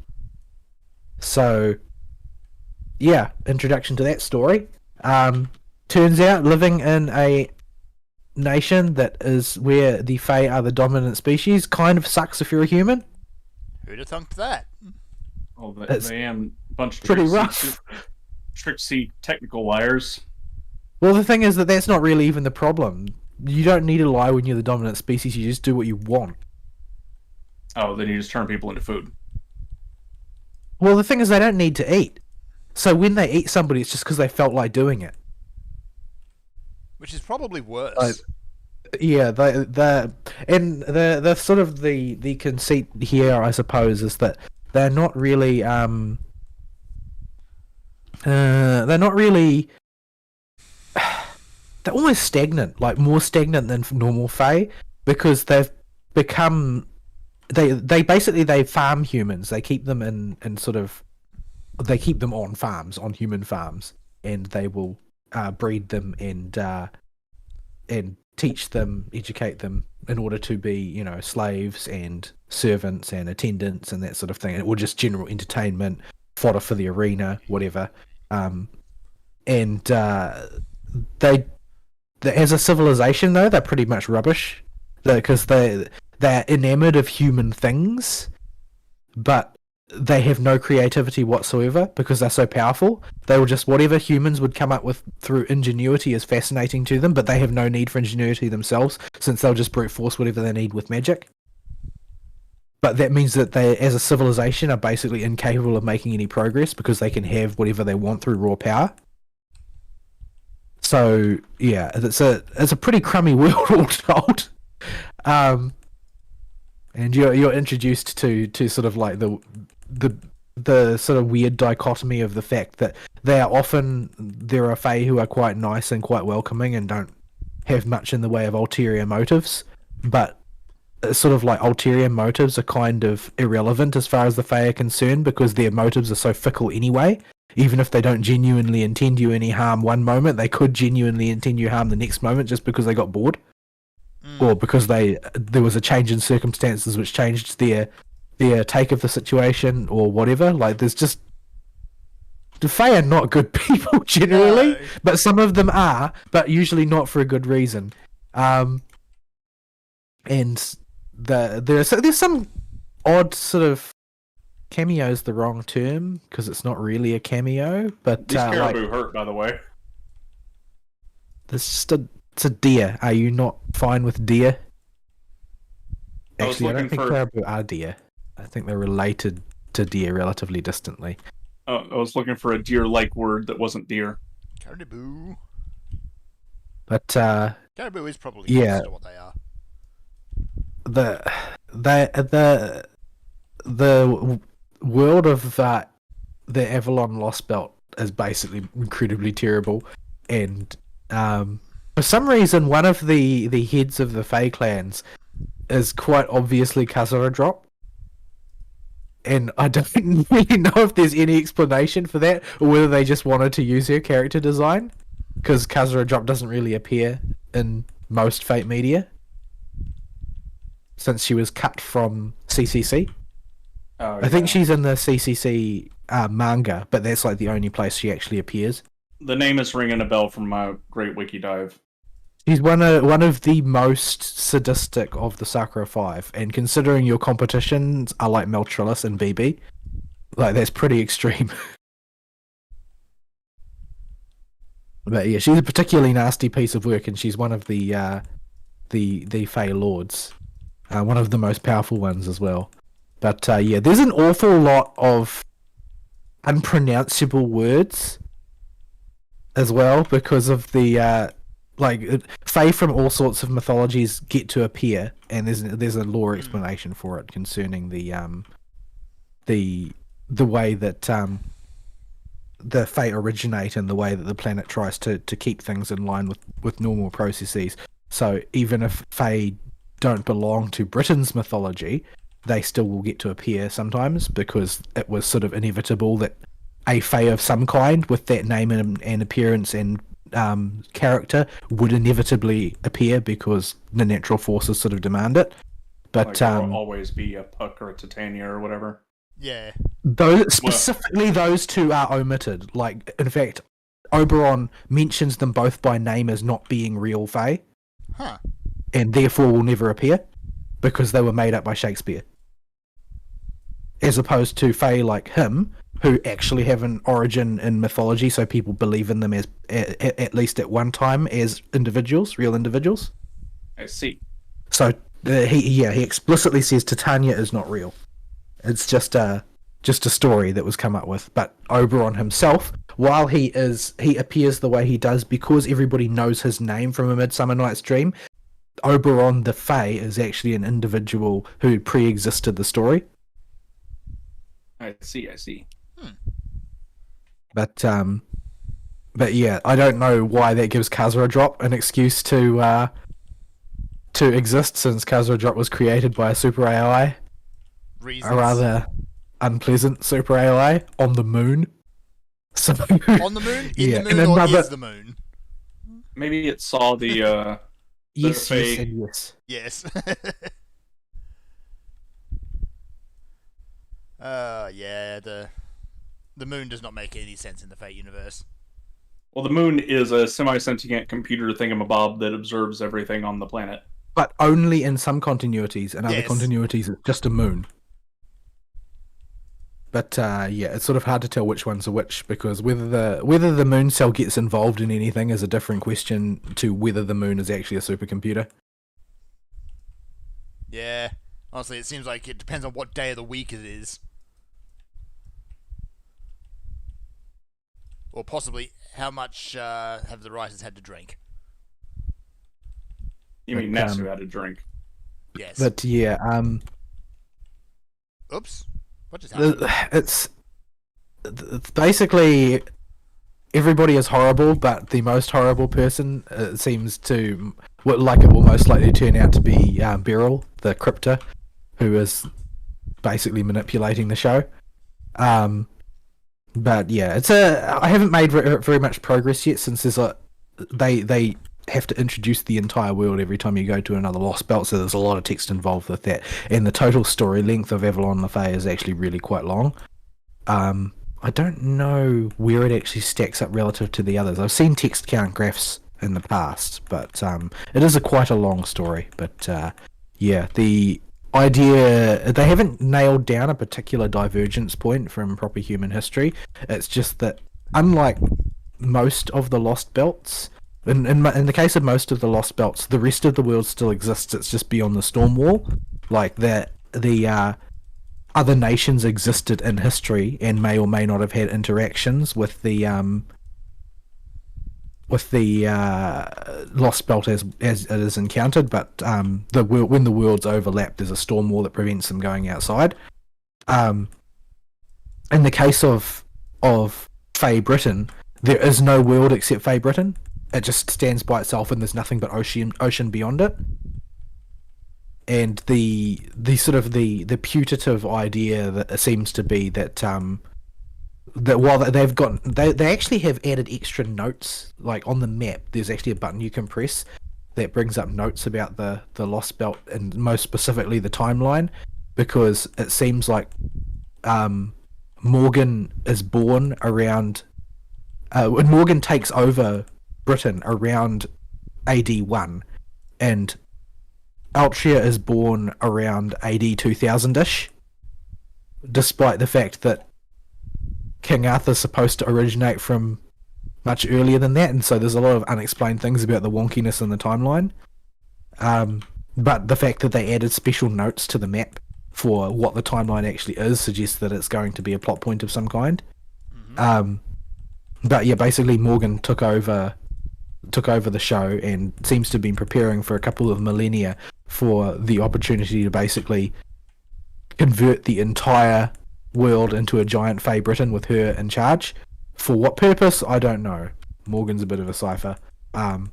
So yeah, introduction to that story. Turns out living in a nation that is where the Fae are the dominant species kind of sucks if you're a human. Who'd have thunk that? Oh, It's they am a bunch of pretty rough. tricksy technical liars. Well, the thing is that that's not really even the problem. You don't need to lie when you're the dominant species. You just do what you want. Oh, then you just turn people into food. Well, the thing is they don't need to eat. So when they eat somebody, it's just because they felt like doing it. Which is probably worse. Yeah, the sort of the conceit here, I suppose, is that they're not really they're almost stagnant, like more stagnant than normal Fae, because they've become they basically they farm humans. They keep them in sort of they keep them on farms, on human farms, and they will breed them and teach them, educate them in order to be, you know, slaves and servants and attendants and that sort of thing, or just general entertainment, fodder for the arena, whatever. They as a civilization, though, they're pretty much rubbish, because they're enamored of human things, but they have no creativity whatsoever because they're so powerful. They will just, whatever humans would come up with through ingenuity is fascinating to them, but they have no need for ingenuity themselves, since they'll just brute force whatever they need with magic. But that means that they, as a civilization, are basically incapable of making any progress because they can have whatever they want through raw power. So yeah, it's a pretty crummy world all told. And you're introduced to sort of like the sort of weird dichotomy of the fact that there are Fae who are quite nice and quite welcoming and don't have much in the way of ulterior motives, but sort of like ulterior motives are kind of irrelevant as far as the Fae are concerned, because their motives are so fickle anyway. Even if they don't genuinely intend you any harm one moment, they could genuinely intend you harm the next moment just because they got bored. Or because there was a change in circumstances which changed their take of the situation or whatever. Like, there's just... The Fae are not good people generally, but some of them are, but usually not for a good reason. And there's some odd sort of... Cameo's the wrong term, because it's not really a cameo, but... These caribou hurt, by the way. There's just it's a deer. Are you not fine with deer? Actually, I don't think caribou are deer. I think they're related to deer relatively distantly. I was looking for a deer-like word that wasn't deer. Caribou. But caribou is probably yeah, close to what they are. The world of the Avalon Lost Belt is basically incredibly terrible, and for some reason one of the heads of the Fae clans is quite obviously Kazura Drop, and I don't really know if there's any explanation for that, or whether they just wanted to use her character design, because Kazura Drop doesn't really appear in most Fate media since she was cut from CCC. Oh, I think she's in the CCC manga, but that's like the only place she actually appears. The name is ringing a bell from my great wiki dive. She's one of the most sadistic of the Sakura 5, and considering your competitions are like Meltrillis and BB, like that's pretty extreme. But yeah, she's a particularly nasty piece of work, and she's one of the Fae Lords, one of the most powerful ones as well. But yeah, there's an awful lot of unpronounceable words as well, because of the Fae from all sorts of mythologies get to appear, and there's a lore explanation for it concerning the way that the Fae originate and the way that the planet tries to keep things in line with normal processes. So even if Fae don't belong to Britain's mythology, they still will get to appear sometimes because it was sort of inevitable that a Fae of some kind with that name and appearance and character would inevitably appear because the natural forces sort of demand it. But Like there'll always be a Puck or a Titania or whatever. Yeah. Those two are omitted. Like, in fact, Oberon mentions them both by name as not being real Fae. Huh. And therefore will never appear because they were made up by Shakespeare. As opposed to Fae like him, who actually have an origin in mythology, so people believe in them as at least at one time as individuals, real individuals. I see. So he explicitly says Titania is not real. It's just a story that was come up with. But Oberon himself, while he appears the way he does because everybody knows his name from A Midsummer Night's Dream, Oberon the Fae is actually an individual who pre-existed the story. I see. But yeah, I don't know why that gives Khazra Drop an excuse to exist, since Khazra Drop was created by a super AI, Reasons. a rather unpleasant super AI on the moon. So On the moon, in the moon, or is the moon? Maybe it saw the yes, Fae. yes, and yes. Yes. Yeah. The moon does not make any sense in the Fate universe. Well, the moon is a semi-sentient computer thingamabob that observes everything on the planet. But only in some continuities, and other Yes. continuities it's just a moon. But yeah, it's sort of hard to tell which one's which, because whether the moon cell gets involved in anything is a different question to whether the moon is actually a supercomputer. Yeah. Honestly, it seems like it depends on what day of the week it is. Or possibly how much have the writers had to drink. You mean But, Natsu had a drink? Yes. But yeah, Oops. What just happened? it's basically everybody is horrible, but the most horrible person seems to it will most likely turn out to be Beryl, the Crypta, who is basically manipulating the show. But yeah, I haven't made very much progress yet, since they have to introduce the entire world every time you go to another Lost Belt, so there's a lot of text involved with that, and the total story length of Avalon Le Fay is actually really quite long. I don't know where it actually stacks up relative to the others. I've seen text count graphs in the past, but it is quite a long story. But yeah, the idea, they haven't nailed down a particular divergence point from proper human history. It's just that unlike most of the Lost Belts, in the case of most of the Lost Belts, the rest of the world still exists. It's just beyond the storm wall. Like that, the other nations existed in history and may or may not have had interactions with the Lost Belt as it is encountered, but when the worlds overlap, there's a storm wall that prevents them going outside. In the case of Fae Britain, there is no world except Fae Britain. It just stands by itself, and there's nothing but ocean beyond it. And the sort of the putative idea that seems to be that that while they actually have added extra notes, like on the map, there's actually a button you can press that brings up notes about the Lost Belt, and most specifically the timeline, because it seems like Morgan is born around when Morgan takes over Britain around AD 1, and Altria is born around AD 2000-ish, despite the fact that King Arthur's supposed to originate from much earlier than that, and so there's a lot of unexplained things about the wonkiness in the timeline. But the fact that they added special notes to the map for what the timeline actually is suggests that it's going to be a plot point of some kind. Mm-hmm. But yeah, basically Morgan took over the show and seems to have been preparing for a couple of millennia for the opportunity to basically convert the entire world into a giant Fae Britain with her in charge. For what purpose, I don't know. Morgan's a bit of a cipher. But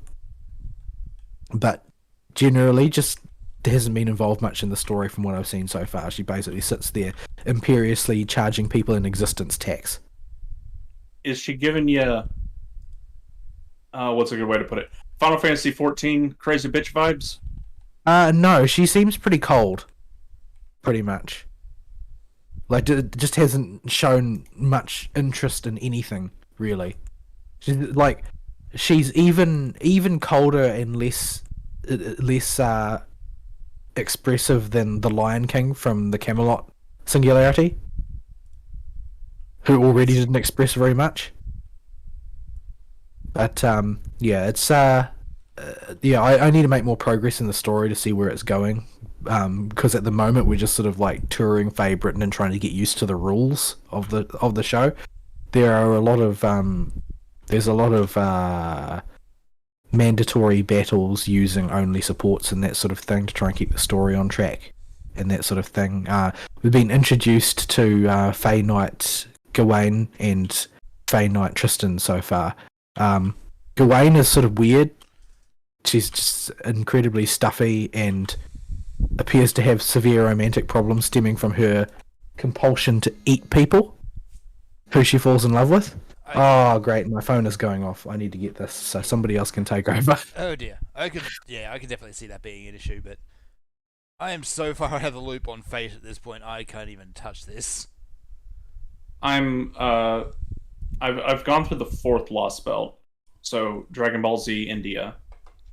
generally just hasn't been involved much in the story from what I've seen so far. She basically sits there imperiously charging people in existence tax. Is she giving you what's a good way to put it? Final Fantasy 14 crazy bitch vibes? No, she seems pretty cold. Pretty much. Like, just hasn't shown much interest in anything, really. She's even colder and less expressive than the Lion King from the Camelot Singularity, who already didn't express very much. But yeah, it's yeah, I need to make more progress in the story to see where it's going. Because at the moment we're just sort of like touring Faye Britain and trying to get used to the rules of the show. There are a lot of there's a lot of mandatory battles using only supports and that sort of thing to try and keep the story on track and that sort of thing. We've been introduced to Faye Knight Gawain and Faye Knight Tristan so far. Gawain is sort of weird. She's just incredibly stuffy and appears to have severe romantic problems stemming from her compulsion to eat people who she falls in love with. Oh, great. My phone is going off. I need to get this so somebody else can take over. Oh, dear. I can definitely see that being an issue, but I am so far out of the loop on Fate at this point, I can't even touch this. I've gone through the 4th Lost Belt, so Dragon Ball Z India.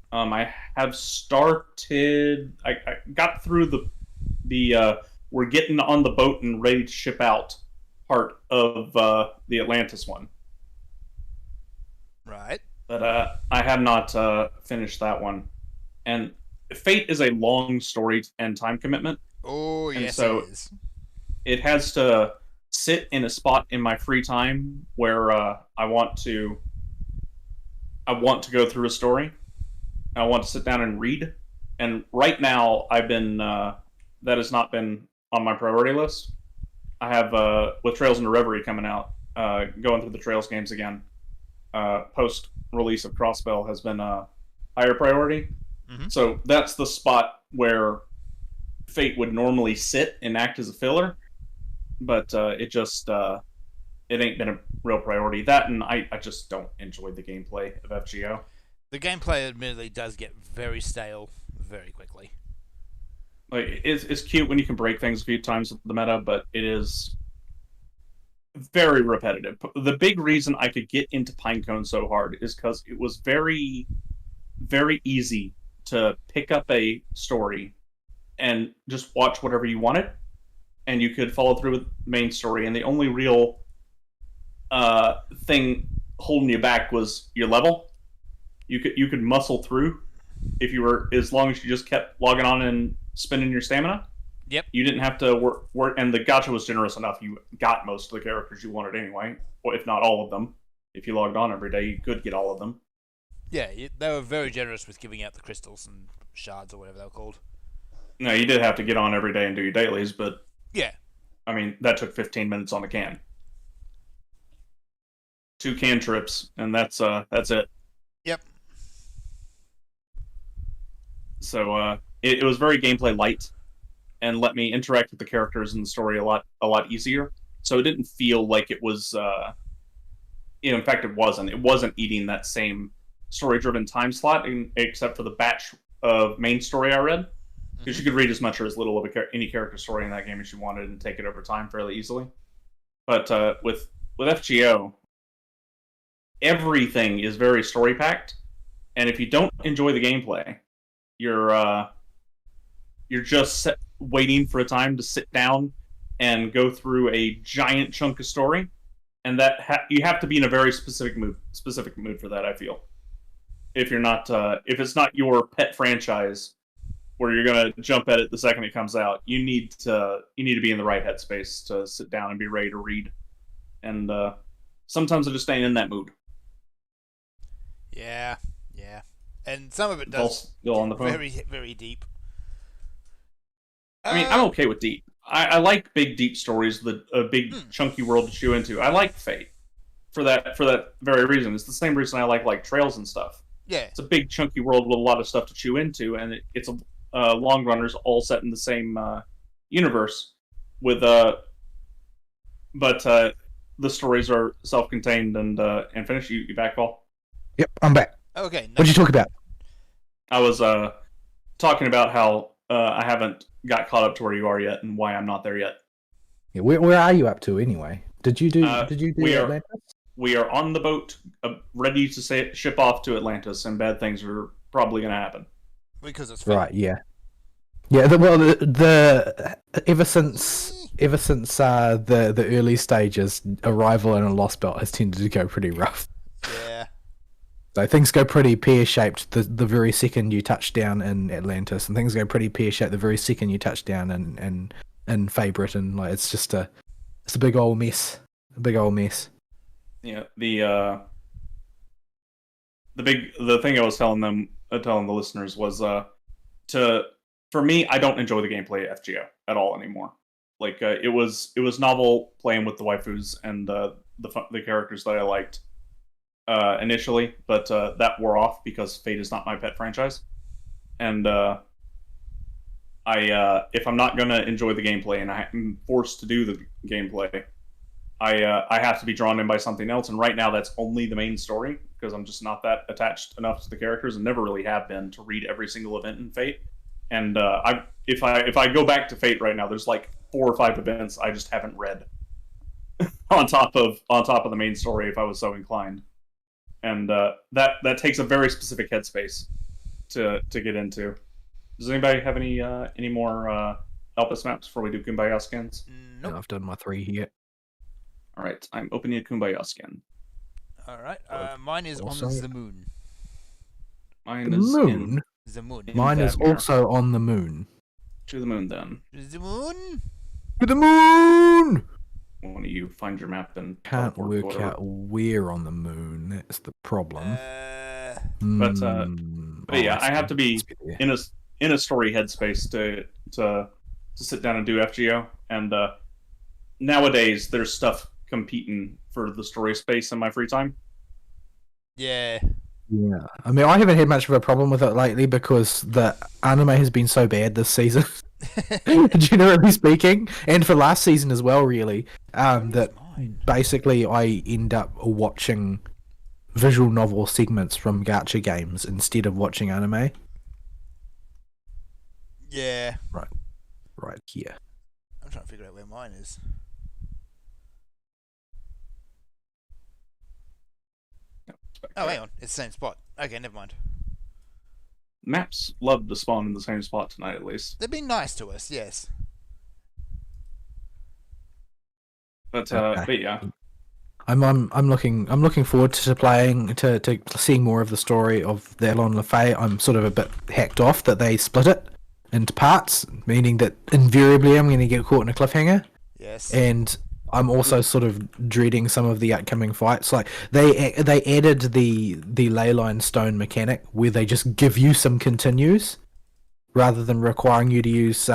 I have started. I got through the we're getting on the boat and ready to ship out part of the Atlantis one. Right. But I have not finished that one. And Fate is a long story and time commitment. Oh, yes, so it is. It has to sit in a spot in my free time where I want to go through a story. I want to sit down and read. And right now, I've been that has not been on my priority list. I have with Trails into Reverie coming out, going through the Trails games again. Post release of Crossbell has been a higher priority. Mm-hmm. So that's the spot where Fate would normally sit and act as a filler, but it ain't been a real priority. That and I just don't enjoy the gameplay of FGO. The gameplay admittedly does get very stale very quickly. Like it's cute when you can break things a few times with the meta, but it is very repetitive. The big reason I could get into Pinecone so hard is because it was very, very easy to pick up a story and just watch whatever you wanted, and you could follow through with the main story. And the only real thing holding you back was your level. You could muscle through if you were, as long as you just kept logging on and spending your stamina. Yep. You didn't have to work, and the gacha was generous enough. You got most of the characters you wanted anyway, or if not all of them. If you logged on every day, you could get all of them. Yeah, they were very generous with giving out the crystals and shards or whatever they were called. No, you did have to get on every day and do your dailies, but yeah, I mean that took 15 minutes on the can. 2 can trips, and that's it. Yep. So it was very gameplay light, and let me interact with the characters and the story a lot easier. So it didn't feel like it was. In fact, it wasn't. It wasn't eating that same story-driven time slot, except for the batch of main story I read, because you could read as much or as little of any character story in that game as you wanted and take it over time fairly easily. But with FGO, everything is very story-packed, and if you don't enjoy the gameplay, you're just waiting for a time to sit down and go through a giant chunk of story, and that you have to be in a very specific mood for that. I feel if you're not if it's not your pet franchise where you're gonna jump at it the second it comes out, you need to be in the right headspace to sit down and be ready to read. And sometimes I just ain't in that mood. Yeah, and some of it does still on the phone. Very, very deep. I mean, I'm okay with deep. I like big, deep stories, a big, chunky world to chew into. I like Fate for that very reason. It's the same reason I like Trails and stuff. Yeah. it's a big chunky world with a lot of stuff to chew into, and it's a long runners all set in the same universe with but the stories are self-contained and finished. You back, Paul? Yep, I'm back. Okay. What'd you talk about? I was talking about how I haven't got caught up to where you are yet, and why I'm not there yet. Yeah, where are you up to anyway? Did you do we are- Atlantis? We are on the boat, ready to ship off to Atlantis, and bad things are probably going to happen. Because it's fate. Right, yeah. Yeah, the ever since the early stages, Arrival and a Lost Belt has tended to go pretty rough. Yeah. So things go pretty pear-shaped the very second you touch down in Atlantis, and things go pretty pear-shaped the very second you touch down in Favorite, and like it's a big old mess. A big old mess. Yeah, the thing I was telling the listeners was for me, I don't enjoy the gameplay of FGO at all anymore. Like it was novel playing with the waifus and the characters that I liked initially, but that wore off because Fate is not my pet franchise, and if I'm not gonna enjoy the gameplay and I'm forced to do the gameplay, I have to be drawn in by something else, and right now that's only the main story because I'm just not that attached enough to the characters and never really have been to read every single event in Fate. And if I go back to Fate right now, there's like 4 or 5 events I just haven't read on top of the main story if I was so inclined, and that takes a very specific headspace to get into. Does anybody have any more Elpis maps before we do Kumbaya skins? Nope. I've done my 3 here. All right, I'm opening a Kumbaya skin. All right. Mine is Also- on the moon. Mine The is moon? The moon. In Mine is Vladimir. also on the moon. To the moon, then. The moon. To the moon! One of you find your map and Can't teleport, work whatever. out where on the moon. That's the problem. But, Oh, yeah, I have to be it's there. in a story headspace to sit down and do FGO. And nowadays, there's stuff competing for the story space in my free time. Yeah. Yeah, I mean, I haven't had much of a problem with it lately because the anime has been so bad this season. Generally speaking, and for last season as well, really. That Mine. basically I end up watching visual novel segments from gacha games instead of watching anime. Yeah. Right here. I'm trying to figure out where mine is. Oh, hang on. It's the same spot. Okay, never mind. Maps love to spawn in the same spot tonight, at least. They've been nice to us, yes. But Okay. but yeah, I'm looking forward to playing to seeing more of the story of the Elon Lefay. I'm sort of a bit hacked off that they split it into parts, meaning that invariably I'm going to get caught in a cliffhanger. Yes. And I'm also sort of dreading some of the upcoming fights. Like they added the leyline stone mechanic where they just give you some continues rather than requiring you to use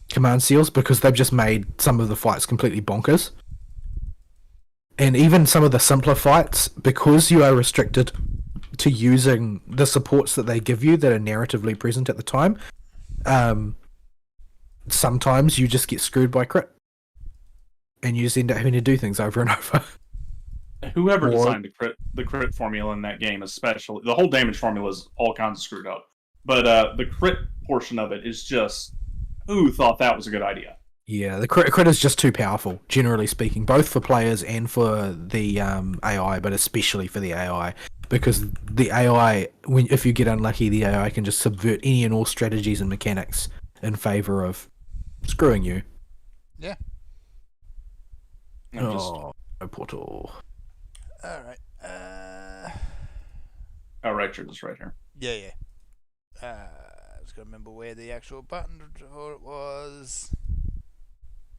command seals because they've just made some of the fights completely bonkers. And even some of the simpler fights, because you are restricted to using the supports that they give you that are narratively present at the time, sometimes you just get screwed by crit. And you just end up having to do things over and over. whoever Or- designed the crit formula in that game, especially the whole damage formula is all kinds of screwed up. But the crit portion of it is just who thought that was a good idea. Yeah, the crit is just too powerful, generally speaking, both for players and for the AI, but especially for the AI. Because the AI, if you get unlucky, the AI can just subvert any and all strategies and mechanics in favor of screwing you. Yeah. I'm just, Oh, no portal. Alright. oh, right, you're just right here. Yeah. I was going to remember where the actual button for it was.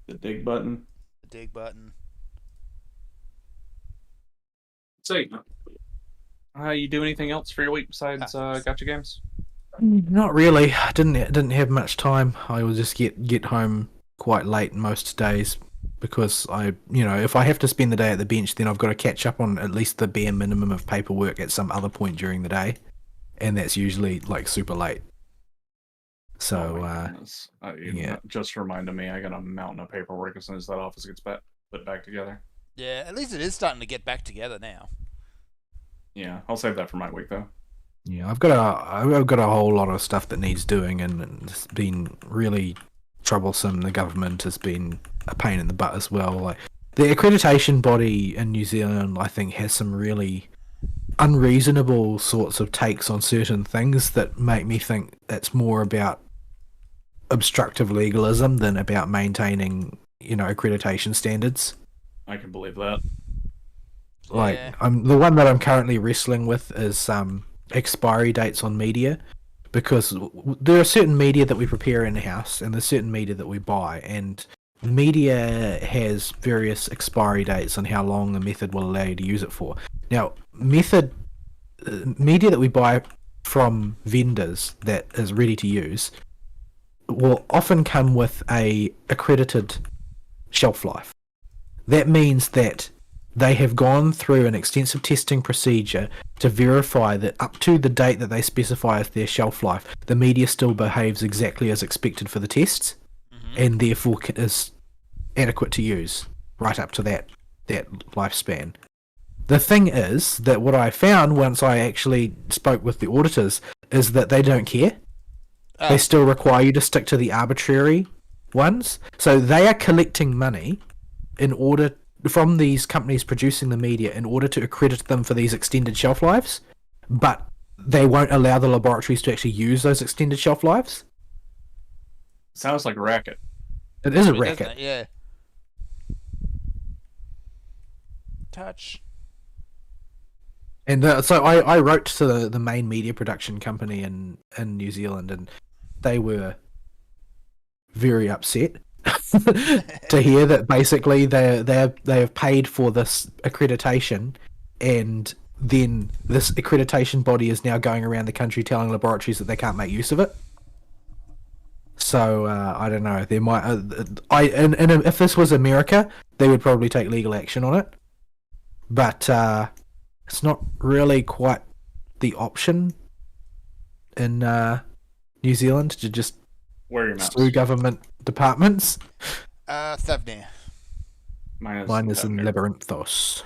The dig button. The dig button. So, you do anything else for your week besides gacha games? Not really. I didn't have much time. I will just get home quite late most days because if I have to spend the day at the bench, then I've got to catch up on at least the bare minimum of paperwork at some other point during the day. and that's usually like super late. So my goodness. yeah. Just reminded me, I got a mountain of paperwork as soon as that office gets put back together. Yeah, at least it is starting to get back together now. Yeah, I'll save that for my week though. Yeah, I've got a whole lot of stuff that needs doing, and it's been really troublesome. The government has been a pain in the butt as well. Like the accreditation body in New Zealand, I think, has some really unreasonable sorts of takes on certain things that make me think it's more about obstructive legalism than about maintaining, accreditation standards. I can believe that. Like, Yeah. the one that I'm currently wrestling with is expiry dates on media, because there are certain media that we prepare in house, and there's certain media that we buy, and media has various expiry dates on how long the method will allow you to use it for. Now, media that we buy from vendors that is ready to use will often come with a accredited shelf life. That means that they have gone through an extensive testing procedure to verify that up to the date that they specify as their shelf life, the media still behaves exactly as expected for the tests, and therefore is adequate to use right up to that lifespan. The thing is that what I found once I actually spoke with the auditors is that they don't care. They still require you to stick to the arbitrary ones. So they are collecting money from these companies producing the media in order to accredit them for these extended shelf lives, but they won't allow the laboratories to actually use those extended shelf lives. Sounds like a racket. It is a Doesn't racket. it? Yeah. Touch. And so I wrote to the main media production company in New Zealand, and they were very upset to hear that basically they have paid for this accreditation, and then this accreditation body is now going around the country telling laboratories that they can't make use of it. So I don't know. There might if this was America, they would probably take legal action on it, but it's not really quite the option in New Zealand to just Wear your mouse. sue government departments. Thavnir. Mine is in Labyrinthos.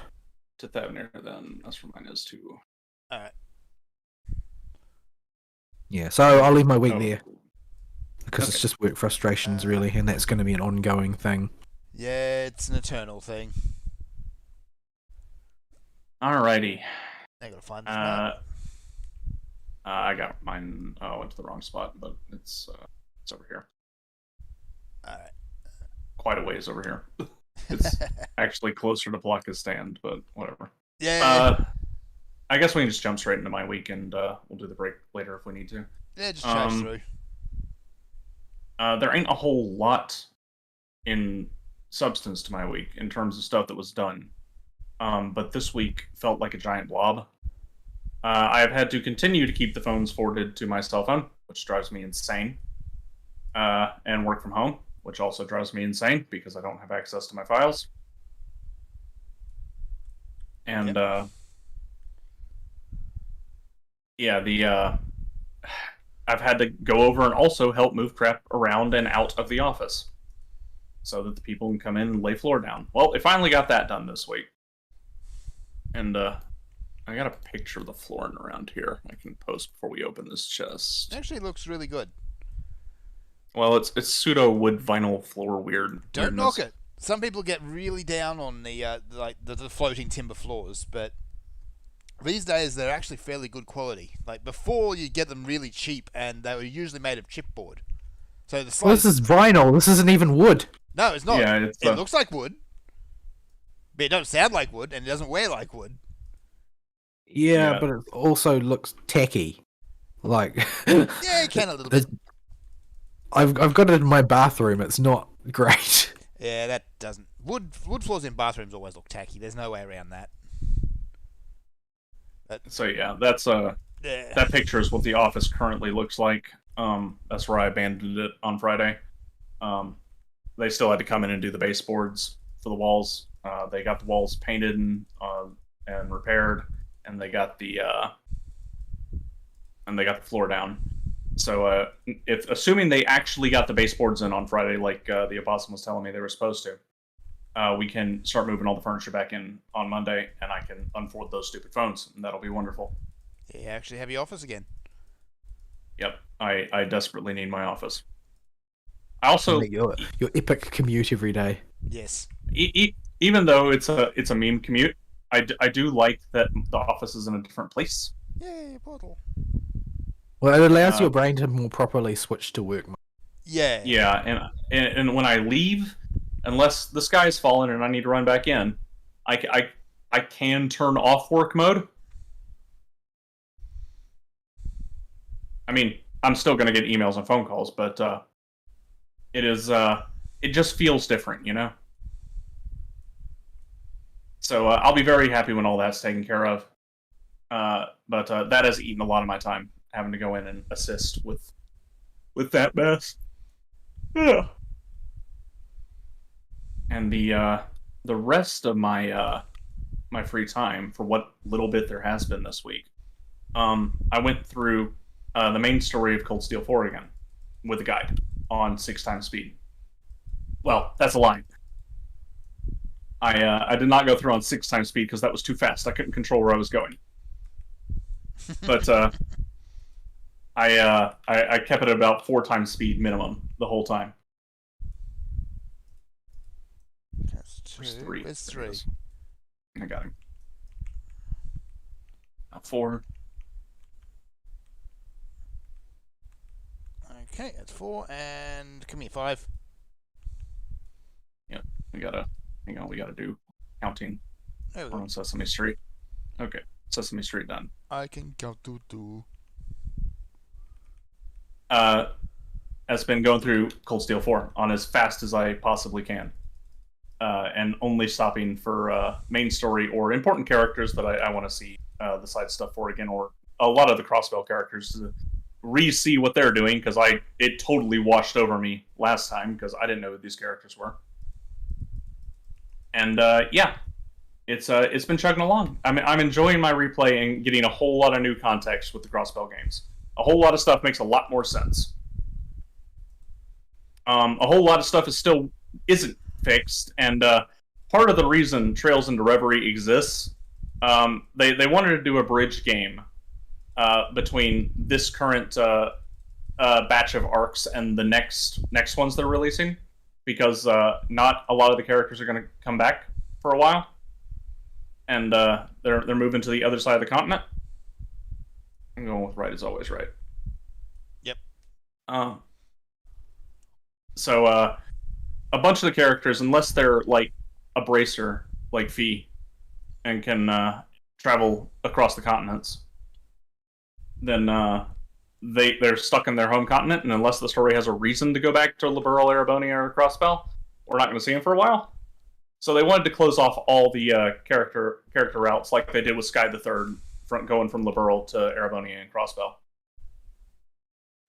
To Thavnir, then. That's where mine is too. Alright. Yeah, so I'll leave my week Oh, there because it's just work frustrations really, and that's going to be an ongoing thing. Yeah, it's an eternal thing. Alrighty. I gotta find this map. I got mine. Oh, I went to the wrong spot, but it's over here. Alright. Quite a ways over here. It's actually closer to Blockustan, but whatever. Yeah. I guess we can just jump straight into my week, and we'll do the break later if we need to. Yeah, just chat through. There ain't a whole lot in substance to my week in terms of stuff that was done. But this week felt like a giant blob. I have had to continue to keep the phones forwarded to my cell phone, which drives me insane. And work from home, which also drives me insane because I don't have access to my files. And I've had to go over and also help move crap around and out of the office so that the people can come in and lay floor down. Well, I finally got that done this week. And I got a picture of the flooring around here I can post before we open this chest. Actually looks really good. Well, it's pseudo wood vinyl floor weird. Don't knock it. Some people get really down on the the floating timber floors, but these days they're actually fairly good quality. Like before, you get them really cheap, and they were usually made of chipboard. So the Well, this is vinyl. This isn't even wood. No, it's not. Yeah, it looks like wood, but it doesn't sound like wood, and it doesn't wear like wood. Yeah, but it also looks tacky. Like Yeah, it can a little bit. I've got it in my bathroom. It's not great. Yeah, that doesn't. Wood floors in bathrooms always look tacky. There's no way around that. So yeah, that's that picture is what the office currently looks like. That's where I abandoned it on Friday. They still had to come in and do the baseboards for the walls. They got the walls painted and repaired, and they got the and they got the floor down. So if assuming they actually got the baseboards in on Friday, like the opossum was telling me they were supposed to, we can start moving all the furniture back in on Monday, and I can unfold those stupid phones, and that'll be wonderful. Yeah, actually have your office again. Yep, I desperately need my office. I also your epic commute every day. Yes. Even though it's a meme commute, I do like that the office is in a different place. Yay, Portal. Well, it allows your brain to more properly switch to work mode. Yeah. Yeah, and when I leave, unless the sky's fallen and I need to run back in, I can turn off work mode. I mean, I'm still going to get emails and phone calls, but it just feels different, you know? So I'll be very happy when all that's taken care of. But that has eaten a lot of my time, having to go in and assist with that mess. Yeah. And the rest of my my free time, for what little bit there has been this week, I went through the main story of Cold Steel 4 again with a guide on 6x speed. Well, that's a lie. I did not go through on 6x speed because that was too fast. I couldn't control where I was going. But I kept it at about 4x speed minimum the whole time. That's two. Where's 3? I got him. 4. Okay, that's 4, and come here, 5. Yeah, we gotta do counting There we go. on Sesame Street. Okay, Sesame Street done. I can count to 2. Has been going through Cold Steel 4 on as fast as I possibly can. And only stopping for main story or important characters that I want to see the side stuff for again, or a lot of the Crossbell characters to re-see what they're doing, because it totally washed over me last time because I didn't know who these characters were. And yeah, it's been chugging along. I'm enjoying my replay and getting a whole lot of new context with the Crossbell games. A whole lot of stuff makes a lot more sense. A whole lot of stuff isn't fixed, and part of the reason Trails into Reverie exists, they wanted to do a bridge game between this current batch of arcs and the next ones they're releasing, because not a lot of the characters are going to come back for a while, and they're moving to the other side of the continent. I'm going with right is always right. Yep. So a bunch of the characters, unless they're like a bracer like Fee and can travel across the continents, then they're stuck in their home continent, and unless the story has a reason to go back to Liberl, Erebonia, or Crossbell, we're not going to see them for a while. So they wanted to close off all the character routes like they did with Sky the Third, going from Liberl to Erebonia and Crossbell.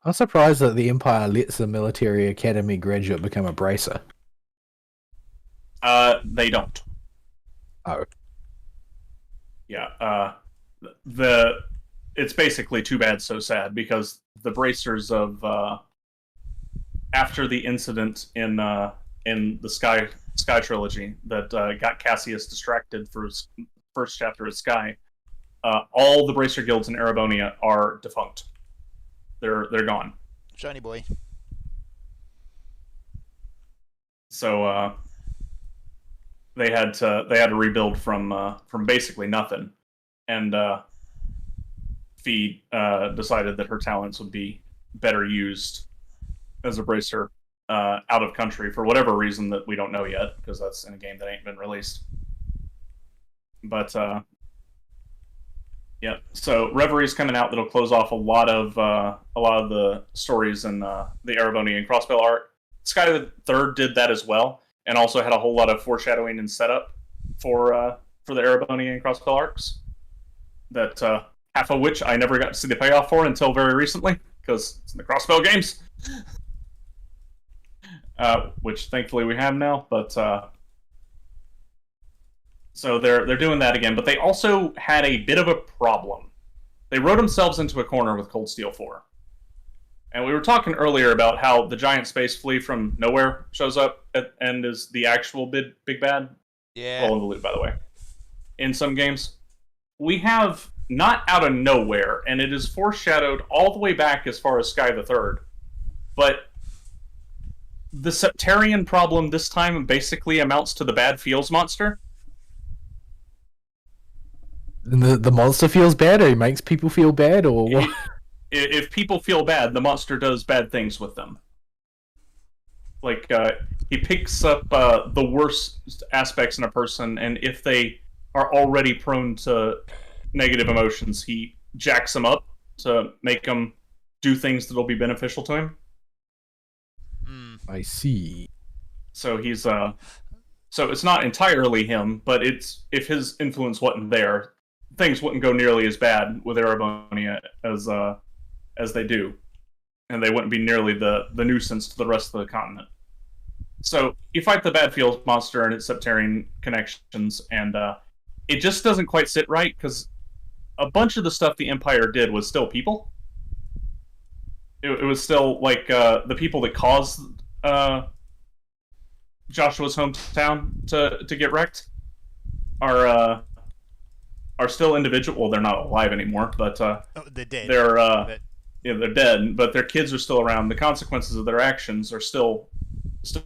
I'm surprised that the Empire lets a military academy graduate become a bracer. They don't. Oh. Yeah. It's basically too bad, so sad, because the bracers of after the incident in the Sky trilogy that got Cassius distracted for his first chapter of Sky, all the bracer guilds in Erebonia are defunct. They're gone. Shiny boy. So they had to rebuild from basically nothing, and Fee decided that her talents would be better used as a bracer out of country for whatever reason that we don't know yet, because that's in a game that ain't been released. But yeah, so Reverie's coming out. That'll close off a lot of the stories in the Erebonia and Crossbell arc. Sky the Third did that as well, and also had a whole lot of foreshadowing and setup for the Erebonia and Crossbell arcs. That half of which I never got to see the payoff for until very recently, because it's in the Crossbell games. Which thankfully we have now, but so they're doing that again. But they also had a bit of a problem they wrote themselves into a corner with Cold Steel 4. And we were talking earlier about how the giant space flea from nowhere shows up and is the actual big bad. Yeah. Roll in the loop, by the way. In some games, we have not out of nowhere, and it is foreshadowed all the way back as far as Sky the Third. But the Septarian problem this time basically amounts to the bad feels monster. And the monster feels bad, or he makes people feel bad, or what? If people feel bad, the monster does bad things with them. Like, he picks up the worst aspects in a person, and if they are already prone to negative emotions, he jacks them up to make them do things that'll be beneficial to him. I see. So he's so it's not entirely him, but it's if his influence wasn't there, things wouldn't go nearly as bad with Erebonia as they do, and they wouldn't be nearly the nuisance to the rest of the continent. So you fight the bad feels monster and its Septarian connections, and it just doesn't quite sit right because a bunch of the stuff the Empire did was still people. It was still like the people that caused Joshua's hometown to get wrecked are still individual. Well, they're not alive anymore, but they're dead. They're dead, but their kids are still around. The consequences of their actions are still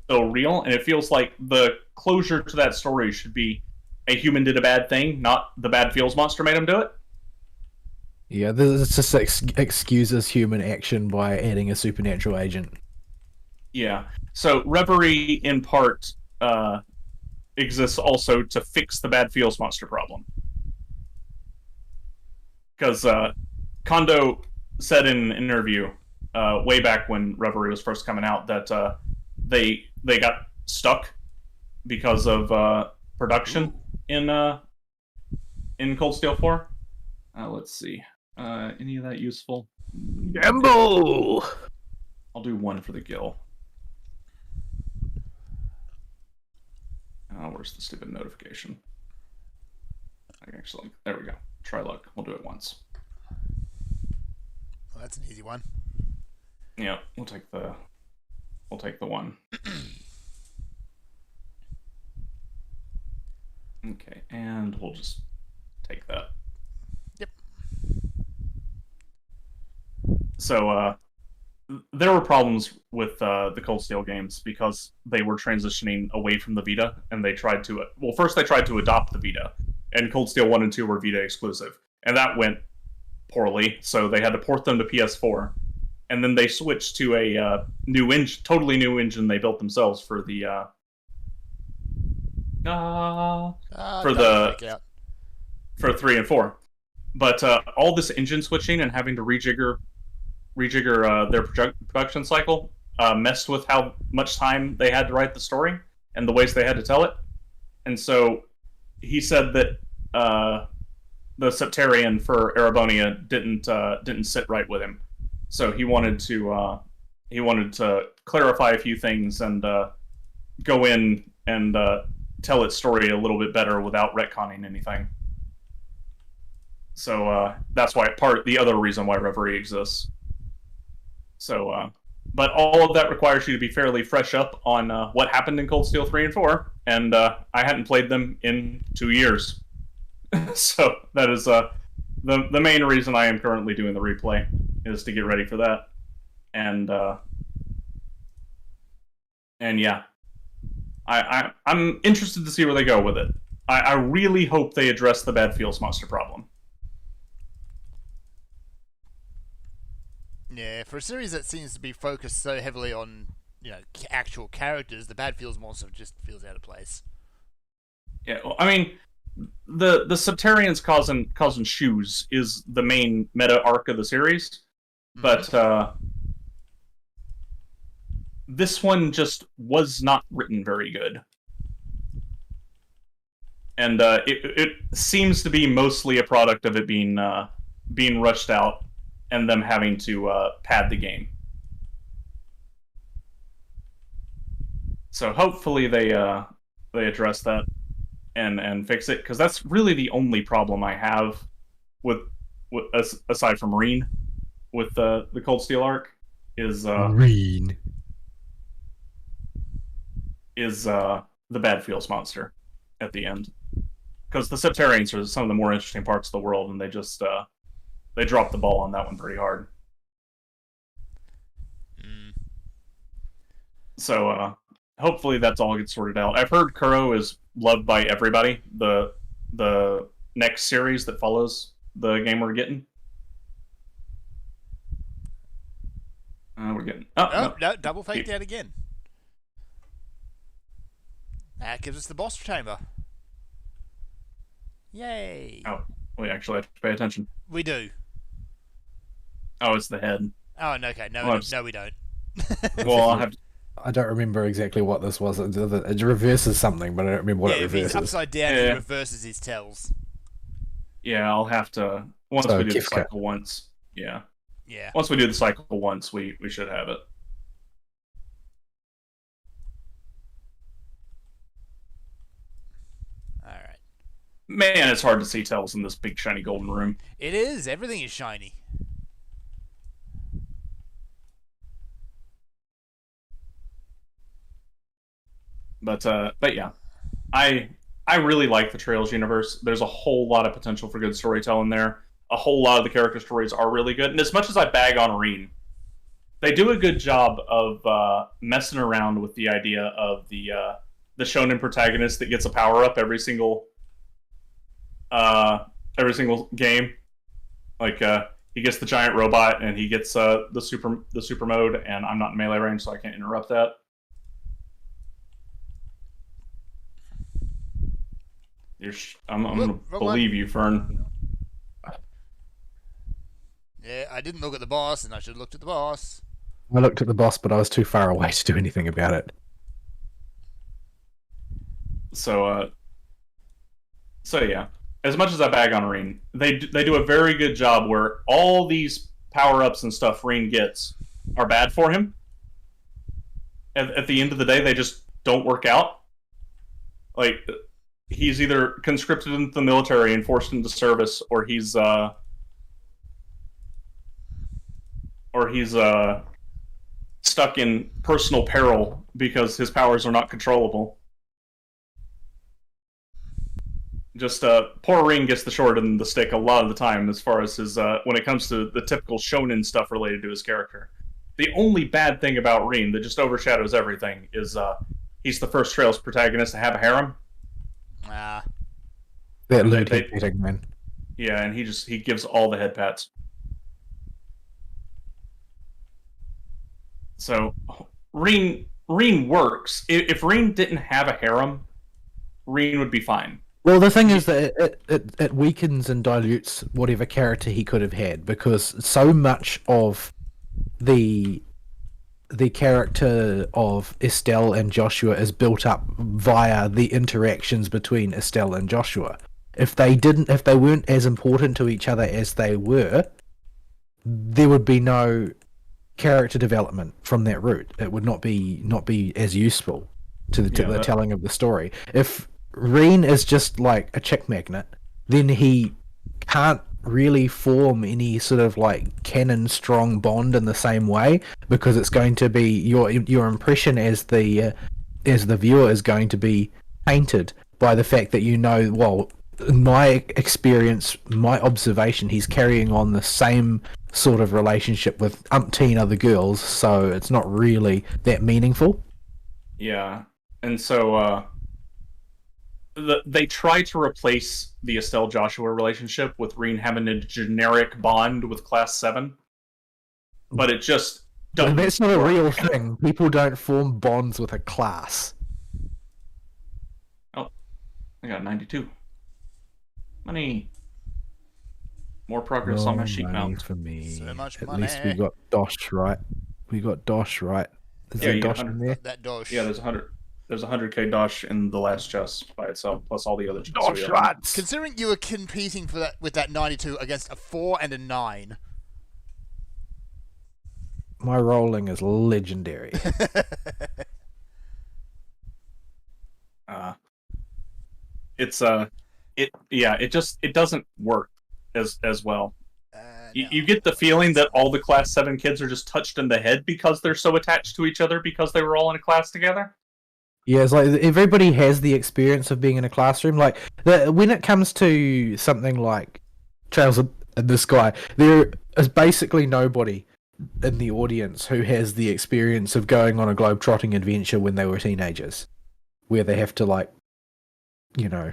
real, and it feels like the closure to that story should be a human did a bad thing, not the bad feels monster made him do it. Yeah, this just excuses human action by adding a supernatural agent. Yeah. So Reverie, in part, exists also to fix the bad feels monster problem. Because Kondo said in an interview way back when Reverie was first coming out that they got stuck because of production in Cold Steel 4. Let's see. Any of that useful? Gamble! I'll do one for the Gill. Where's the stupid notification? Actually, there we go. Try luck. We'll do it once. Well, that's an easy one. Yeah, we'll take the one. Okay, and we'll just take that. Yep. So there were problems with the Cold Steel games because they were transitioning away from the Vita, and they tried to first they tried to adopt the Vita, and Cold Steel 1 and 2 were Vita exclusive, and that went poorly, so they had to port them to PS4, and then they switched to a totally new engine they built themselves for the for 3 and 4. But all this engine switching and having to rejigger their production cycle messed with how much time they had to write the story and the ways they had to tell it. And so he said that the Septarian for Erebonia didn't sit right with him. So he wanted to clarify a few things and go in and tell its story a little bit better without retconning anything. So that's why the other reason why Reverie exists. So, but all of that requires you to be fairly fresh up on what happened in Cold Steel 3 and 4, and I hadn't played them in 2 years. So that is the main reason I am currently doing the replay, is to get ready for that. And yeah, I'm interested to see where they go with it. I really hope they address the bad feels monster problem. Yeah, for a series that seems to be focused so heavily on, actual characters, the bad feels monster just feels out of place. Yeah, well, I mean, the Septarians causing shoes is the main meta arc of the series, but this one just was not written very good, and it seems to be mostly a product of it being rushed out and them having to pad the game. So hopefully they address that and fix it, because that's really the only problem I have with aside from Reen with the Cold Steel arc, is Green. the Bad Feels monster at the end, because the Septarians are some of the more interesting parts of the world, and they just they dropped the ball on that one pretty hard. So hopefully that's all gets sorted out. I've heard Kuro is loved by everybody. The next series that follows the game we're getting. We're getting. No, double faked out again. That gives us the boss chamber. Yay! Oh, we actually have to pay attention. We do. Oh, it's the head. Oh, no, okay. No, Well, no, we don't. Well, I'll have to. I don't remember exactly what this was. It reverses something, but I don't remember what Yeah, it if he's reverses. upside down, Yeah. he reverses his tells. Yeah, I'll have to. Once So, we do the Kifka. cycle once. Yeah. Yeah. Once we do the cycle once, we should have it. All right. Man, it's hard to see tells in this big shiny golden room. It is. Everything is shiny. But yeah, I really like the Trails universe. There's a whole lot of potential for good storytelling there. A whole lot of the character stories are really good. And as much as I bag on Reen, they do a good job of messing around with the idea of the shonen protagonist that gets a power up every single game. Like he gets the giant robot and he gets the super mode, and I'm not in melee range, so I can't interrupt that. I'm gonna believe you, Fern. Yeah, I didn't look at the boss, and I should have looked at the boss. I looked at the boss, but I was too far away to do anything about it. So yeah. As much as I bag on Reen, they do a very good job where all these power ups and stuff Reen gets are bad for him. At the end of the day, they just don't work out. Like, he's either conscripted into the military and forced into service, or he's stuck in personal peril because his powers are not controllable. Just poor Ring gets the short end of the stick a lot of the time as far as his when it comes to the typical shonen stuff related to his character. The only bad thing about Ring that just overshadows everything is he's the first Trails protagonist to have a harem. Ah. That And lewd they- head man. Yeah, and he gives all the head pats. So Reen works. If Reen didn't have a harem, Reen would be fine. Well, the thing is that it weakens and dilutes whatever character he could have had, because so much of the character of Estelle and Joshua is built up via the interactions between Estelle and Joshua. If they weren't as important to each other as they were, there would be no character development from that route. It would not be as useful to the telling of the story. If Reen is just like a chick magnet, then he can't really form any sort of like canon strong bond in the same way, because it's going to be your impression as the viewer is going to be tainted by the fact that, well, in my experience, my observation, he's carrying on the same sort of relationship with umpteen other girls, so it's not really that meaningful. Yeah, and so they try to replace the Estelle Joshua relationship with Reen having a generic bond with Class 7, but it just doesn't. That's not a real thing. People don't form bonds with a class. Oh, I got 92. Money. More progress on my sheet money mount. for me. So much At money. least we got Dosh right. We got Dosh right. Is Yeah, there you got Dosh in there? That dosh. Yeah, there's 100. There's 100k Dosh in the last chest by itself, plus all the other chests. Dosh right. Considering you were competing for that with that 92 against a 4 and a 9. My rolling is legendary. It doesn't work as well. You get the feeling that all the Class 7 kids are just touched in the head because they're so attached to each other because they were all in a class together. Yeah, it's like everybody has the experience of being in a classroom. Like when it comes to something like Trails in the Sky, there is basically nobody in the audience who has the experience of going on a globe-trotting adventure when they were teenagers, where they have to, like, you know,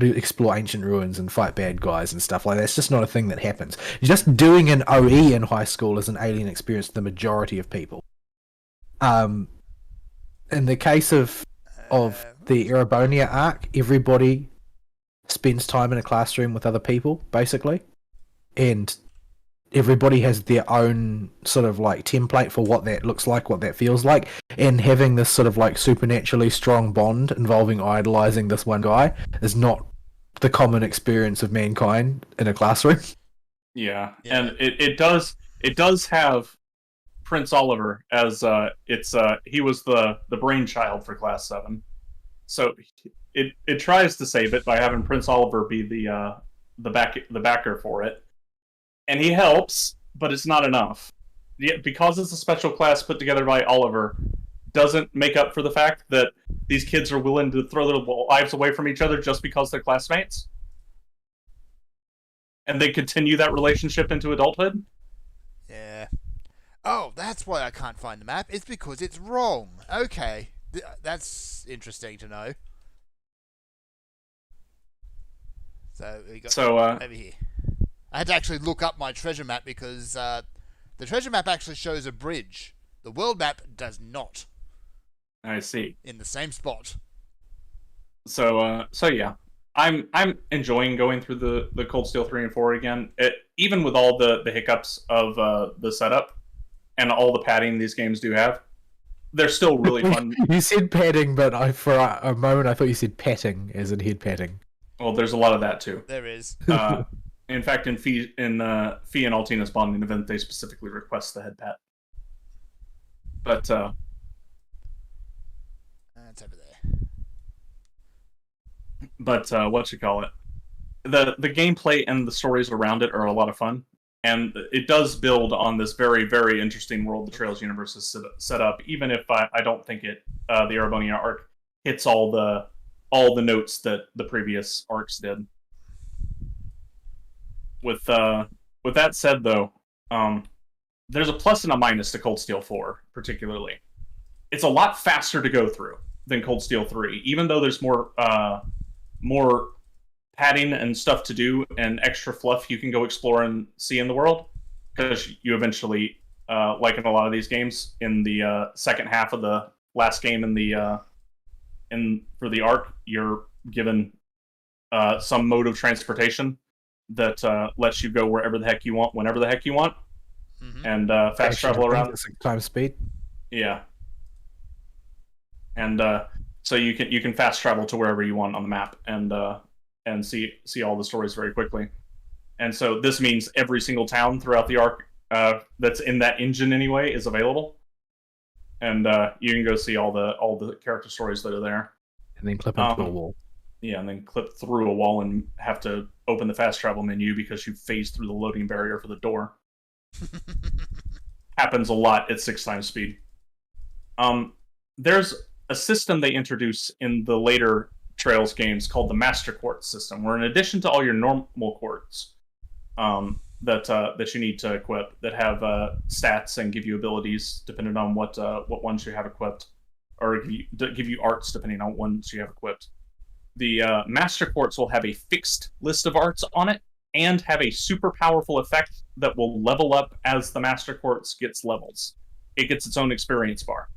explore ancient ruins and fight bad guys and stuff like that. It's just not a thing that happens. Just doing an OE in high school is an alien experience to the majority of people. In the case of the Erebonia arc, everybody spends time in a classroom with other people, basically, and everybody has their own sort of like template for what that looks like, what that feels like, and having this sort of like supernaturally strong bond involving idolizing this one guy is not the common experience of mankind in a classroom. Yeah. And it does have Prince Oliver as he was the brainchild for Class 7. So it tries to save it by having Prince Oliver be the backer for it. And he helps, but it's not enough. Because it's a special class put together by Oliver, doesn't make up for the fact that these kids are willing to throw their lives away from each other just because they're classmates. And they continue that relationship into adulthood. Yeah. Oh, that's why I can't find the map. It's because it's wrong. Okay. That's interesting to know. So we got over here. I had to actually look up my treasure map because the treasure map actually shows a bridge. The world map does not. I see. In the same spot. So yeah, I'm enjoying going through the Cold Steel 3 and 4 again. Even with all the hiccups of the setup and all the padding these games do have, they're still really fun. You said padding, but for a moment I thought you said patting, as in head patting. Well, there's a lot of that too. There is. In fact, in Fee and Altina's bonding event, they specifically request the head pat. But that's over there. But what you call it? The gameplay and the stories around it are a lot of fun, and it does build on this very, very interesting world the Trails universe has set up. Even if I don't think the Erebonia arc hits all the notes that the previous arcs did. With that said, though, there's a plus and a minus to Cold Steel 4, particularly. It's a lot faster to go through than Cold Steel 3, even though there's more padding and stuff to do and extra fluff you can go explore and see in the world, because you eventually, like in a lot of these games, in the second half of the last game for the arc, you're given some mode of transportation that lets you go wherever the heck you want, whenever the heck you want, and fast travel around. 6 times speed. Yeah, and so you can fast travel to wherever you want on the map and see all the stories very quickly. And so this means every single town throughout the arc that's in that engine anyway is available, and you can go see all the character stories that are there, and then clip into a wall. Yeah, and then clip through a wall and have to open the fast travel menu because you phased through the loading barrier for the door. Happens a lot at 6 times speed. There's a system they introduce in the later Trails games called the Master Quartz system, where in addition to all your normal quartz that you need to equip, that have stats and give you abilities depending on what ones you have equipped, or give you arts depending on what ones you have equipped. The Master Quartz will have a fixed list of arts on it and have a super powerful effect that will level up as the Master Quartz gets levels. It gets its own experience bar.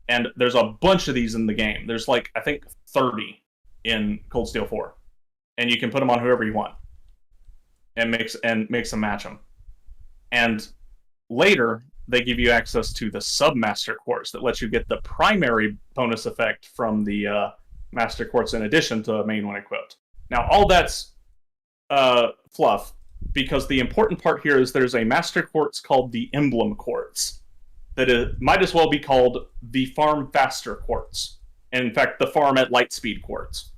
And there's a bunch of these in the game. There's like, I think, 30 in Cold Steel 4. And you can put them on whoever you want. And mix them match them. And later, they give you access to the Sub-Master Quartz that lets you get the primary bonus effect from the Master Quartz in addition to the main one equipped. Now, all that's fluff, because the important part here is there's a Master Quartz called the Emblem Quartz that it might as well be called the Farm Faster Quartz. And in fact, the Farm at Light Speed Quartz.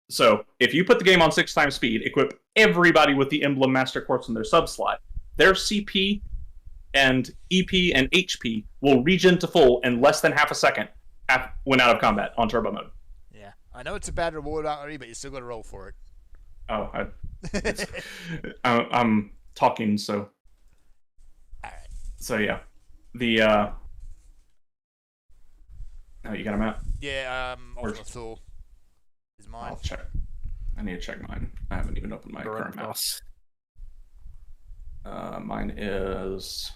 So if you put the game on 6 times speed, equip everybody with the Emblem Master Quartz in their sub slot, their CP and EP and HP will regen to full in less than half a second when out of combat on turbo mode. Yeah, I know it's a bad reward already, but you still got to roll for it. Oh, I'm talking, so. All right. So yeah, the oh, you got a map? Yeah, Ultimate Thor is mine. I'll check. I need to check mine. I haven't even opened my current map. Mine is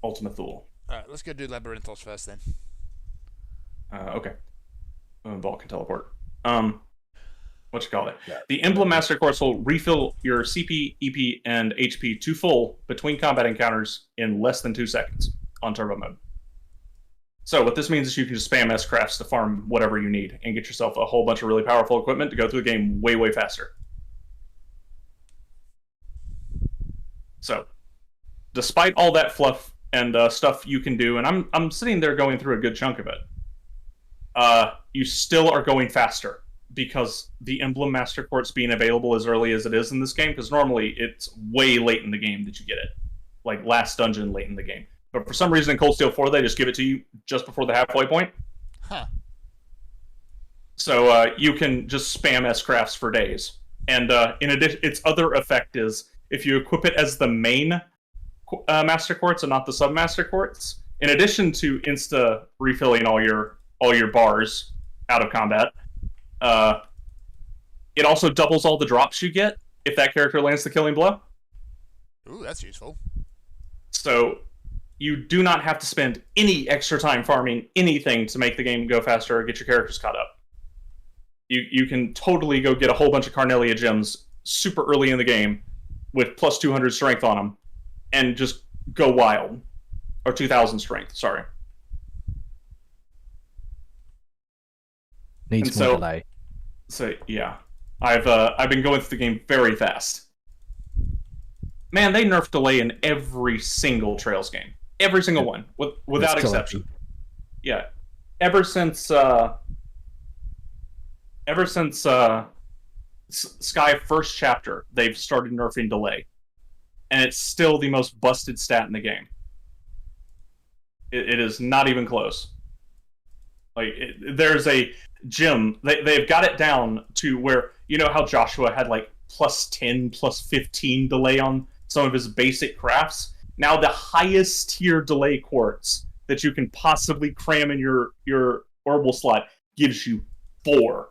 Ultimate Thule. Alright, let's go do Labyrinthos first then. Okay. Vault can teleport. What you call it? Yeah. The Emblem Master Course will refill your CP, EP, and HP to full between combat encounters in less than 2 seconds on turbo mode. So what this means is you can just spam S-Crafts to farm whatever you need and get yourself a whole bunch of really powerful equipment to go through the game way, way faster. So, despite all that fluff and stuff you can do, and I'm sitting there going through a good chunk of it, you still are going faster because the Emblem Master Quartz being available as early as it is in this game, because normally it's way late in the game that you get it. Like last dungeon late in the game. But for some reason in Cold Steel 4, they just give it to you just before the halfway point. Huh. So you can just spam S-Crafts for days. And in addition, its other effect is, if you equip it as the main Master Quartz and not the Sub-Master Quartz, in addition to insta refilling all your bars out of combat, it also doubles all the drops you get if that character lands the killing blow. Ooh, that's useful. So you do not have to spend any extra time farming anything to make the game go faster or get your characters caught up. You can totally go get a whole bunch of Carnelia gems super early in the game with plus 200 strength on them and just go wild. Or 2,000 strength, sorry. Needs more delay. So yeah, I've been going through the game very fast. Man, they nerf delay in every single Trails game, every single one, without exception. Yeah, ever since Sky first chapter, they've started nerfing delay, and it's still the most busted stat in the game. It is not even close. Like, there's a gym, they've got it down to where, you know how Joshua had like plus 10, plus 15 delay on some of his basic crafts? Now the highest tier delay quartz that you can possibly cram in your orbital slot gives you 4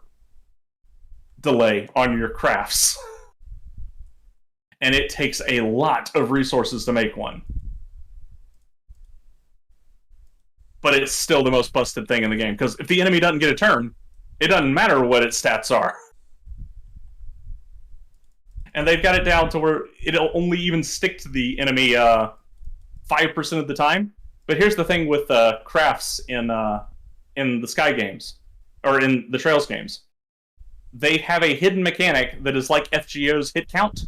delay on your crafts. And it takes a lot of resources to make one. But it's still the most busted thing in the game, because if the enemy doesn't get a turn, it doesn't matter what its stats are. And they've got it down to where it'll only even stick to the enemy 5% of the time. But here's the thing with crafts in the Sky games, or in the Trails games. They have a hidden mechanic that is like FGO's hit count,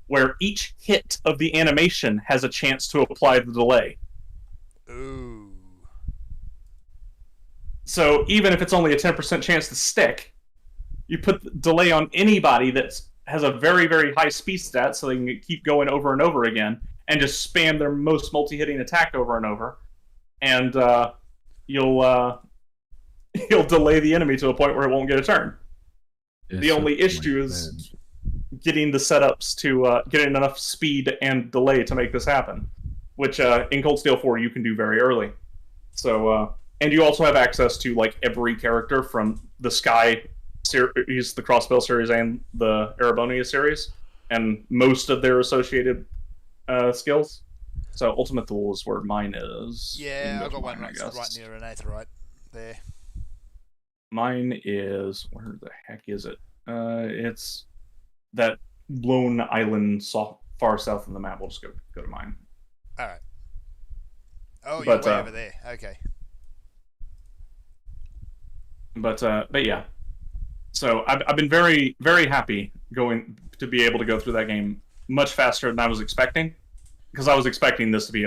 where each hit of the animation has a chance to apply the delay. Ooh. So even if it's only a 10% chance to stick, you put the delay on anybody that has a very, very high speed stat so they can keep going over and over again and just spam their most multi-hitting attack over and over. And you'll delay the enemy to a point where it won't get a turn. Yes, the only issue is getting the setups to getting enough speed and delay to make this happen, which in Cold Steel 4 you can do very early. So and you also have access to like every character from the Sky series, the Crossbell series, and the Erebonia series, and most of their associated skills. So Ultimate Thule is where mine is. Yeah, I got one right near an Aetherite there. Mine is, where the heck is it? It's that lone island far south of the map. We'll just go to mine. All right. Oh, you're way over there. Okay. But yeah. So I've been very, very happy going to be able to go through that game much faster than I was expecting, because I was expecting this to be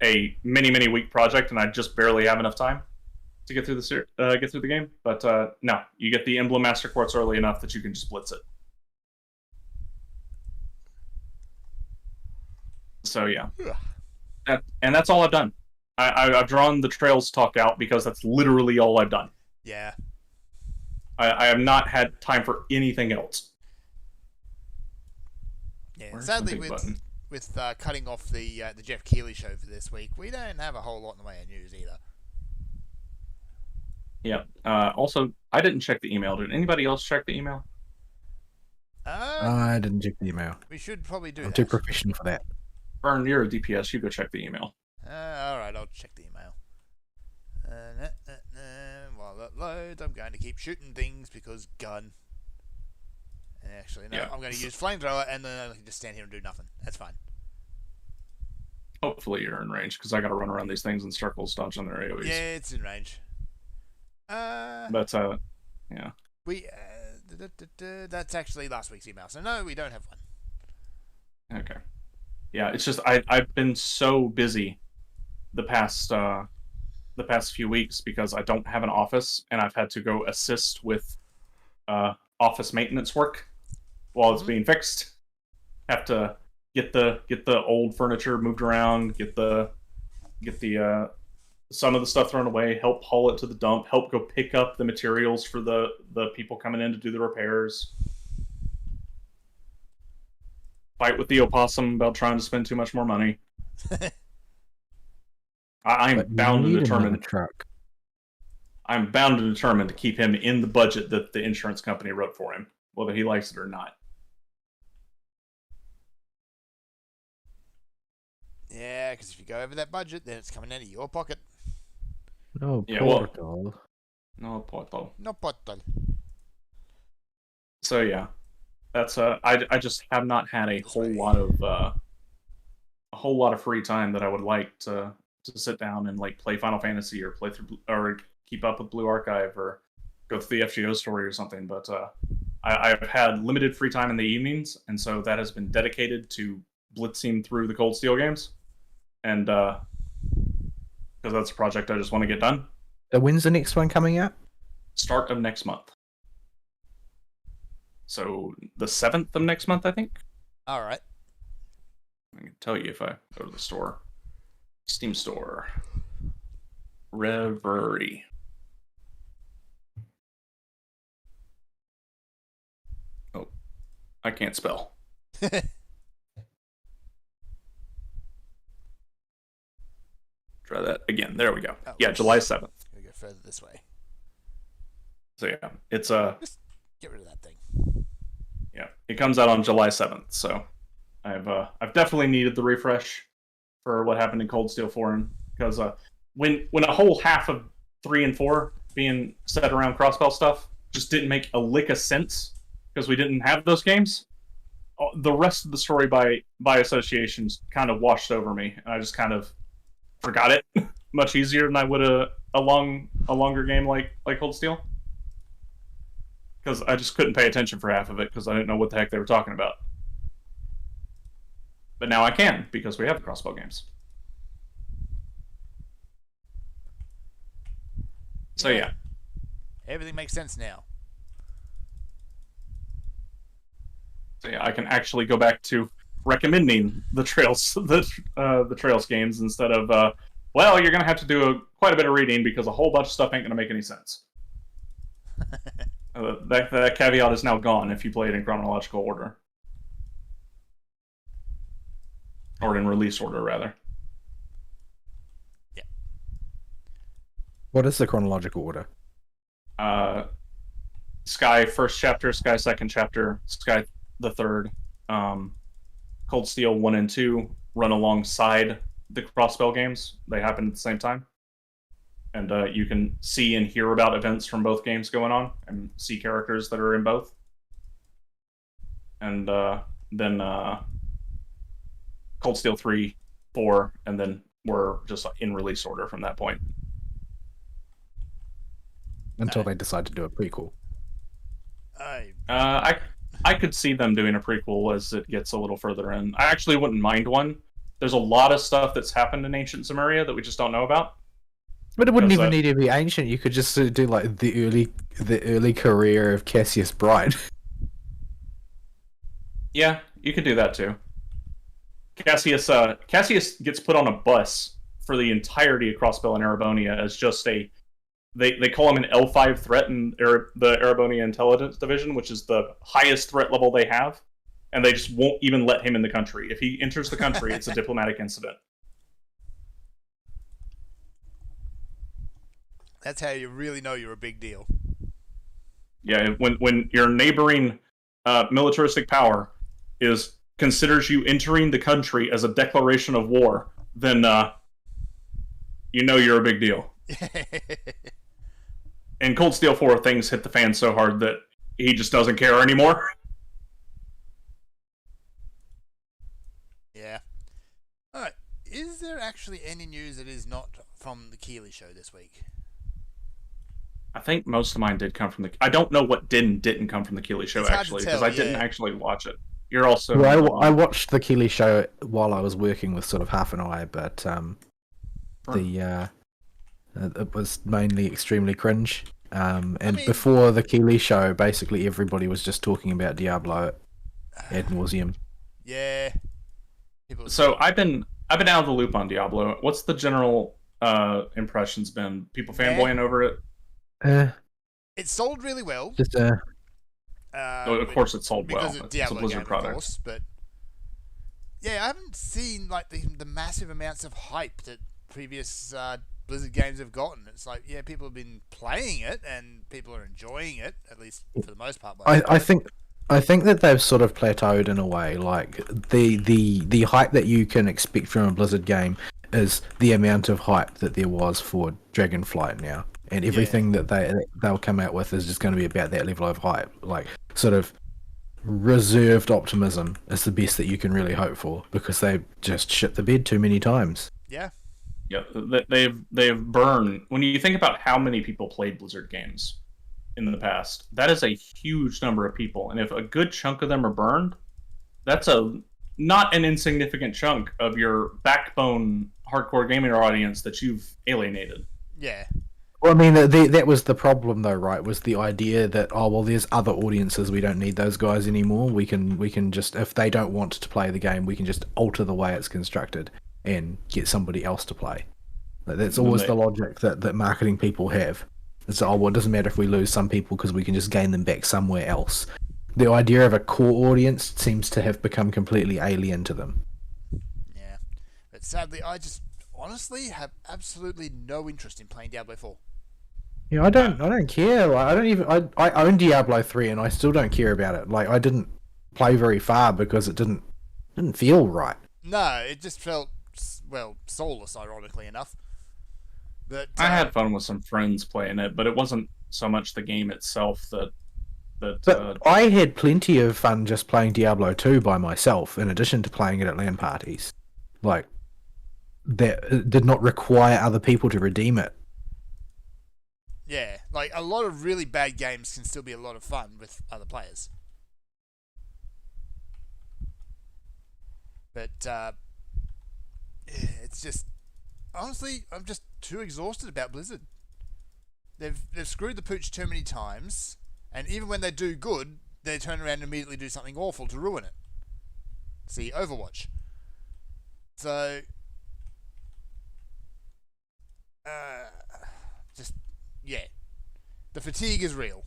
a many, many week project, and I just barely have enough time. to get through the game. But no, you get the Emblem Master Quartz early enough that you can just blitz it. So yeah, and that's all I've done. I've drawn the Trails talk out because that's literally all I've done. Yeah. I have not had time for anything else. Yeah. Where's Sadly, the big button? with cutting off the Jeff Keighley show for this week, we don't have a whole lot in the way of news either. Yeah. Also, I didn't check the email. Did anybody else check the email? I didn't check the email. We should probably do I'm that. too professional for that. Vern, you're a DPS. You go check the email. All right, I'll check the email. While it loads, I'm going to keep shooting things because gun. Actually, no, Yeah. I'm going to use flamethrower and then I can just stand here and do nothing. That's fine. Hopefully you're in range, because I got to run around these things in circles, dodging their AoEs. Yeah, it's in range. But yeah. We that's actually last week's email, so no, we don't have one. Okay. Yeah, it's just I've been so busy the past few weeks because I don't have an office and I've had to go assist with office maintenance work while it's being fixed. Have to get the old furniture moved around, get the some of the stuff thrown away, help haul it to the dump, help go pick up the materials for the people coming in to do the repairs. Fight with the opossum about trying to spend too much more money. I'm But you bound and need another determined. truck. I'm bound and determined to keep him in the budget that the insurance company wrote for him, whether he likes it or not. Yeah, because if you go over that budget, then it's coming out of your pocket. No, Yeah, well- portal. No, Porto. No portal. So yeah, that's I just have not had a whole lot of free time that I would like to sit down and like play Final Fantasy or play through or keep up with Blue Archive or go through the FGO story or something. But I've had limited free time in the evenings, and so that has been dedicated to blitzing through the Cold Steel games, and because that's a project I just want to get done. So when's the next one coming out? Start of next month. So the 7th of next month, I think. All right. I can tell you if I go to the store. Steam store. Reverie. Oh, I can't spell. Try that again. There we go. Oh, Yeah, oops. July 7th. Gotta go further this way. So yeah, it's Just get rid of that thing. yeah, it comes out on July 7th. So I've definitely needed the refresh for what happened in Cold Steel 4, because when a whole half of 3 and 4 being set around crossbell stuff just didn't make a lick of sense because we didn't have those games. The rest of the story by associations kind of washed over me, and I just kind of forgot it much easier than I would a longer game like Cold Steel, because I just couldn't pay attention for half of it because I didn't know what the heck they were talking about. But now I can, because we have the crossbow games. So yeah. Everything makes sense now. So yeah, I can actually go back to recommending the Trails the Trails games instead of well, you're gonna have to do quite a bit of reading because a whole bunch of stuff ain't gonna make any sense. That caveat is now gone if you play it in chronological order. Or in release order, rather. What is the chronological order? Sky first chapter, Sky second chapter, Sky the third. Cold Steel 1 and 2 run alongside the Crossbell games. They happen at the same time. And you can see and hear about events from both games going on and see characters that are in both. And then Cold Steel 3, 4, and then we're just in release order from that point. Until they decide to do a prequel. I could see them doing a prequel as it gets a little further in. I actually wouldn't mind one. There's a lot of stuff that's happened in Ancient Zemuria that we just don't know about. But it wouldn't Because, even need to be ancient. You could just do like the early career of Cassius Bright. yeah, you could do that too. Cassius gets put on a bus for the entirety across Bell and Erebonia as just a they call him an L5 threat in the Erebonia Intelligence Division, which is the highest threat level they have, and they just won't even let him in the country. If he enters the country, it's a diplomatic incident. That's how you really know you're a big deal. Yeah, when your neighboring militaristic power considers you entering the country as a declaration of war, then you know you're a big deal. In Cold Steel 4, things hit the fan so hard that he just doesn't care anymore. Yeah. Alright, is there actually any news that is not from the Keighley show this week? I think most of mine did come from the... I don't know what didn't come from the Keighley show, It's hard to actually, tell, because I didn't yeah. actually watch it. You're also... Well, I watched the Keighley show while I was working with sort of half an eye, but it was mainly extremely cringe. Before the Keighley show, basically everybody was just talking about Diablo ad nauseum. Yeah. So I've been out of the loop on Diablo. What's the general impressions been? People fanboying over it? It sold really well. Just of course, it sold well. Because of Diablo it's a Blizzard game, product. of course, but yeah, I haven't seen like the massive amounts of hype that previous Blizzard games have gotten. It's like, yeah, people have been playing it and people are enjoying it, at least for the most part. I think that they've sort of plateaued in a way. Like the hype that you can expect from a Blizzard game is the amount of hype that there was for Dragonflight now, and everything that they'll come out with is just going to be about that level of hype. Like sort of reserved optimism is the best that you can really hope for, because they've just shit the bed too many times. Yeah. Yeah, they've burned. When you think about how many people played Blizzard games in the past, that is a huge number of people, and if a good chunk of them are burned, that's not an insignificant chunk of your backbone hardcore gaming audience that you've alienated. Yeah. Well, I mean, that was the problem, though, right? Was the idea that, oh, well, there's other audiences, we don't need those guys anymore. We can just, if they don't want to play the game, we can just alter the way it's constructed and get somebody else to play. That's always the logic that marketing people have. It's, oh, well, it doesn't matter if we lose some people because we can just gain them back somewhere else. The idea of a core audience seems to have become completely alien to them. Yeah. But sadly, I just honestly have absolutely no interest in playing Diablo 4. Yeah, I don't care. Like, I own Diablo 3 and I still don't care about it. Like, I didn't play very far because it didn't feel right. No, it just felt, well, soulless, ironically enough. But I had fun with some friends playing it, but it wasn't so much the game itself that. But I had plenty of fun just playing Diablo 2 by myself, in addition to playing it at LAN parties. Like, that did not require other people to redeem it. Yeah, like a lot of really bad games can still be a lot of fun with other players. But it's just, honestly, I'm just too exhausted about Blizzard. They've screwed the pooch too many times, and even when they do good, they turn around and immediately do something awful to ruin it. See, Overwatch. So, yeah, the fatigue is real.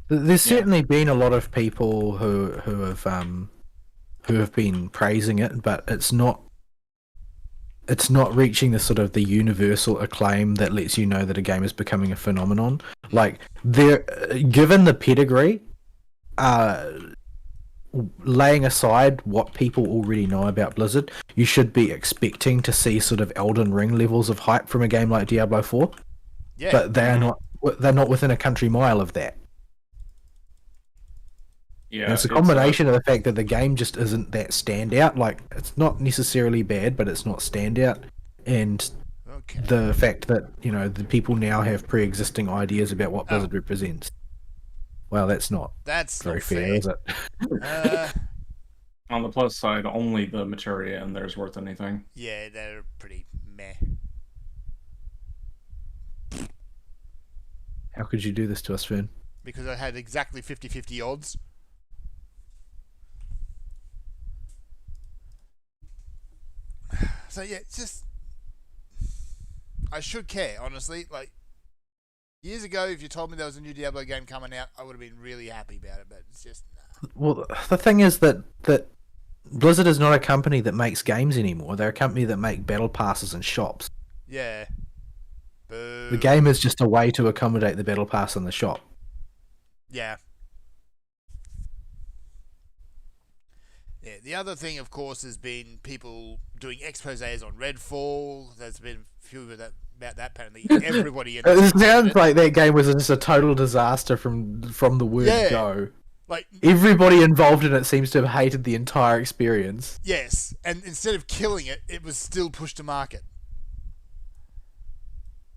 There's certainly been a lot of people who have been praising it, but it's not reaching the sort of the universal acclaim that lets you know that a game is becoming a phenomenon. Like, given the pedigree, laying aside what people already know about Blizzard, you should be expecting to see sort of Elden Ring levels of hype from a game like Diablo 4. Yeah. But they're not within a country mile of that. Yeah, and it's a combination of the fact that the game just isn't that standout. Like, it's not necessarily bad, but it's not standout, and the fact that, you know, the people now have pre-existing ideas about what Blizzard represents. Well, that's not very fair, is it? On the plus side, only the materia in there is worth anything. Yeah, they're pretty meh. How could you do this to us, Fern? Because I had exactly 50-50 odds. So yeah, it's just I should care, honestly. Like years ago, if you told me there was a new Diablo game coming out, I would have been really happy about it. But it's just nah. Well, the thing is that Blizzard is not a company that makes games anymore. They're a company that make battle passes and shops. Yeah. Boo. The game is just a way to accommodate the battle pass in the shop. Yeah. Yeah. The other thing, of course, has been people doing exposés on Redfall. There's been a few about that. Apparently, everybody. It sounds like that game was just a total disaster from the word go. Like everybody involved in it seems to have hated the entire experience. Yes, and instead of killing it, it was still pushed to market.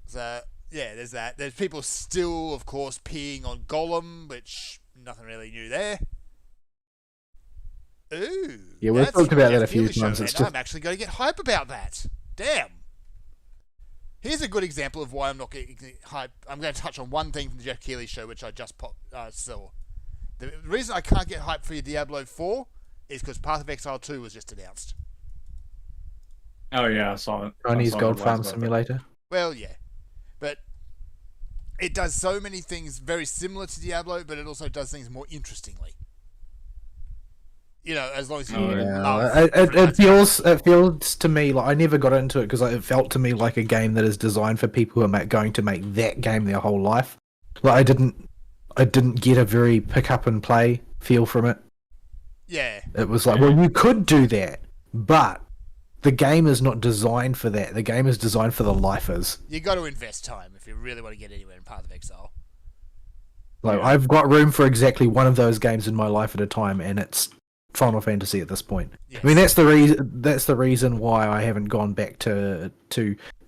So yeah, there's that. There's people still, of course, peeing on Golem, which nothing really new there. Ooh. Yeah, we've talked about that a few Show, times. It's just... I'm actually going to get hype about that. Damn. Here's a good example of why I'm not getting hype. I'm going to touch on one thing from the Jeff Keighley show, which I just saw. The reason I can't get hyped for your Diablo 4 is because Path of Exile 2 was just announced. Oh yeah, I saw it. Chinese Gold Farm Simulator. Well, yeah. But it does so many things very similar to Diablo, but it also does things more interestingly. You know, as long as you it feels to me like I never got into it because it felt to me like a game that is designed for people who are going to make that game their whole life. Like I didn't get a very pick up and play feel from it. Yeah. It was like, well, you could do that, but the game is not designed for that. The game is designed for the lifers. You got to invest time if you really want to get anywhere in Path of Exile. Like I've got room for exactly one of those games in my life at a time, and it's Final Fantasy at this point. Yes. I mean, that's the reason why I haven't gone back to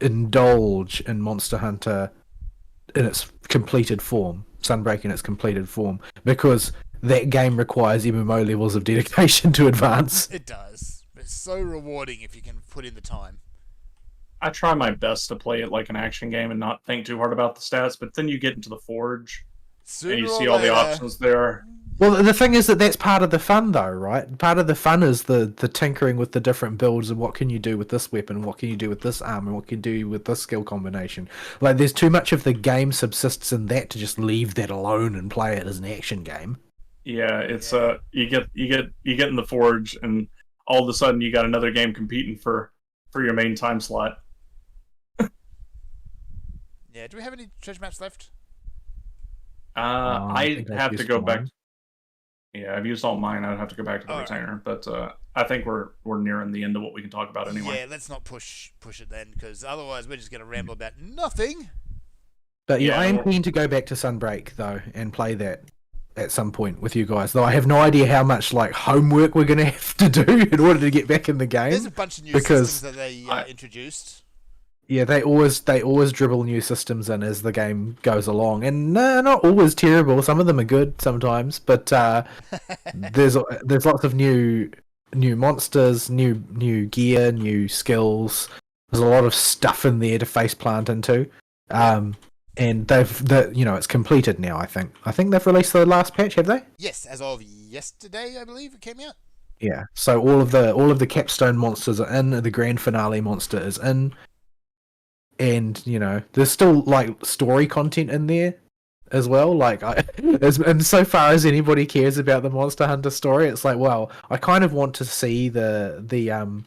indulge in Monster Hunter in its completed form, Sunbreak in its completed form, because that game requires MMO levels of dedication to advance. It does. It's so rewarding if you can put in the time. I try my best to play it like an action game and not think too hard about the stats, but then you get into the Forge and you see all the options there. Well, the thing is that's part of the fun, though, right? Part of the fun is the tinkering with the different builds and what can you do with this weapon, what can you do with this arm, and what can you do with this skill combination. Like, there's too much of the game subsists in that to just leave that alone and play it as an action game. Yeah, it's you get in the Forge, and all of a sudden you got another game competing for your main time slot. Yeah, do we have any treasure maps left? I have to go back. Yeah, I've used all mine. I'd have to go back to the retainer, but I think we're nearing the end of what we can talk about anyway. Yeah, let's not push it then, because otherwise we're just going to ramble about nothing. But yeah, I am keen to go back to Sunbreak though and play that at some point with you guys. Though I have no idea how much like homework we're going to have to do in order to get back in the game. There's a bunch of new systems that they introduced. Yeah, they always dribble new systems in as the game goes along, and not always terrible. Some of them are good sometimes, but there's lots of new monsters, new gear, new skills. There's a lot of stuff in there to faceplant into, and it's completed now. I think they've released the last patch, have they? Yes, as of yesterday, I believe it came out. Yeah, so all of the capstone monsters are in. The grand finale monster is in. And there's still like story content in there as well. Like, and so far as anybody cares about the Monster Hunter story, it's like, well, I kind of want to see the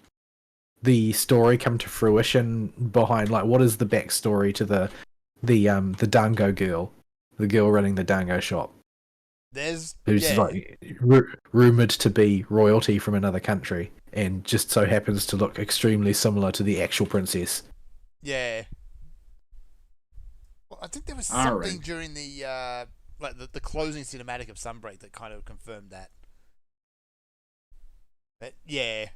story come to fruition behind like what is the backstory to the Dango girl, the girl running the Dango shop. Who's like rumored to be royalty from another country, and just so happens to look extremely similar to the actual princess. Yeah. Well, I think there was something during the the closing cinematic of Sunbreak that kind of confirmed that. But yeah.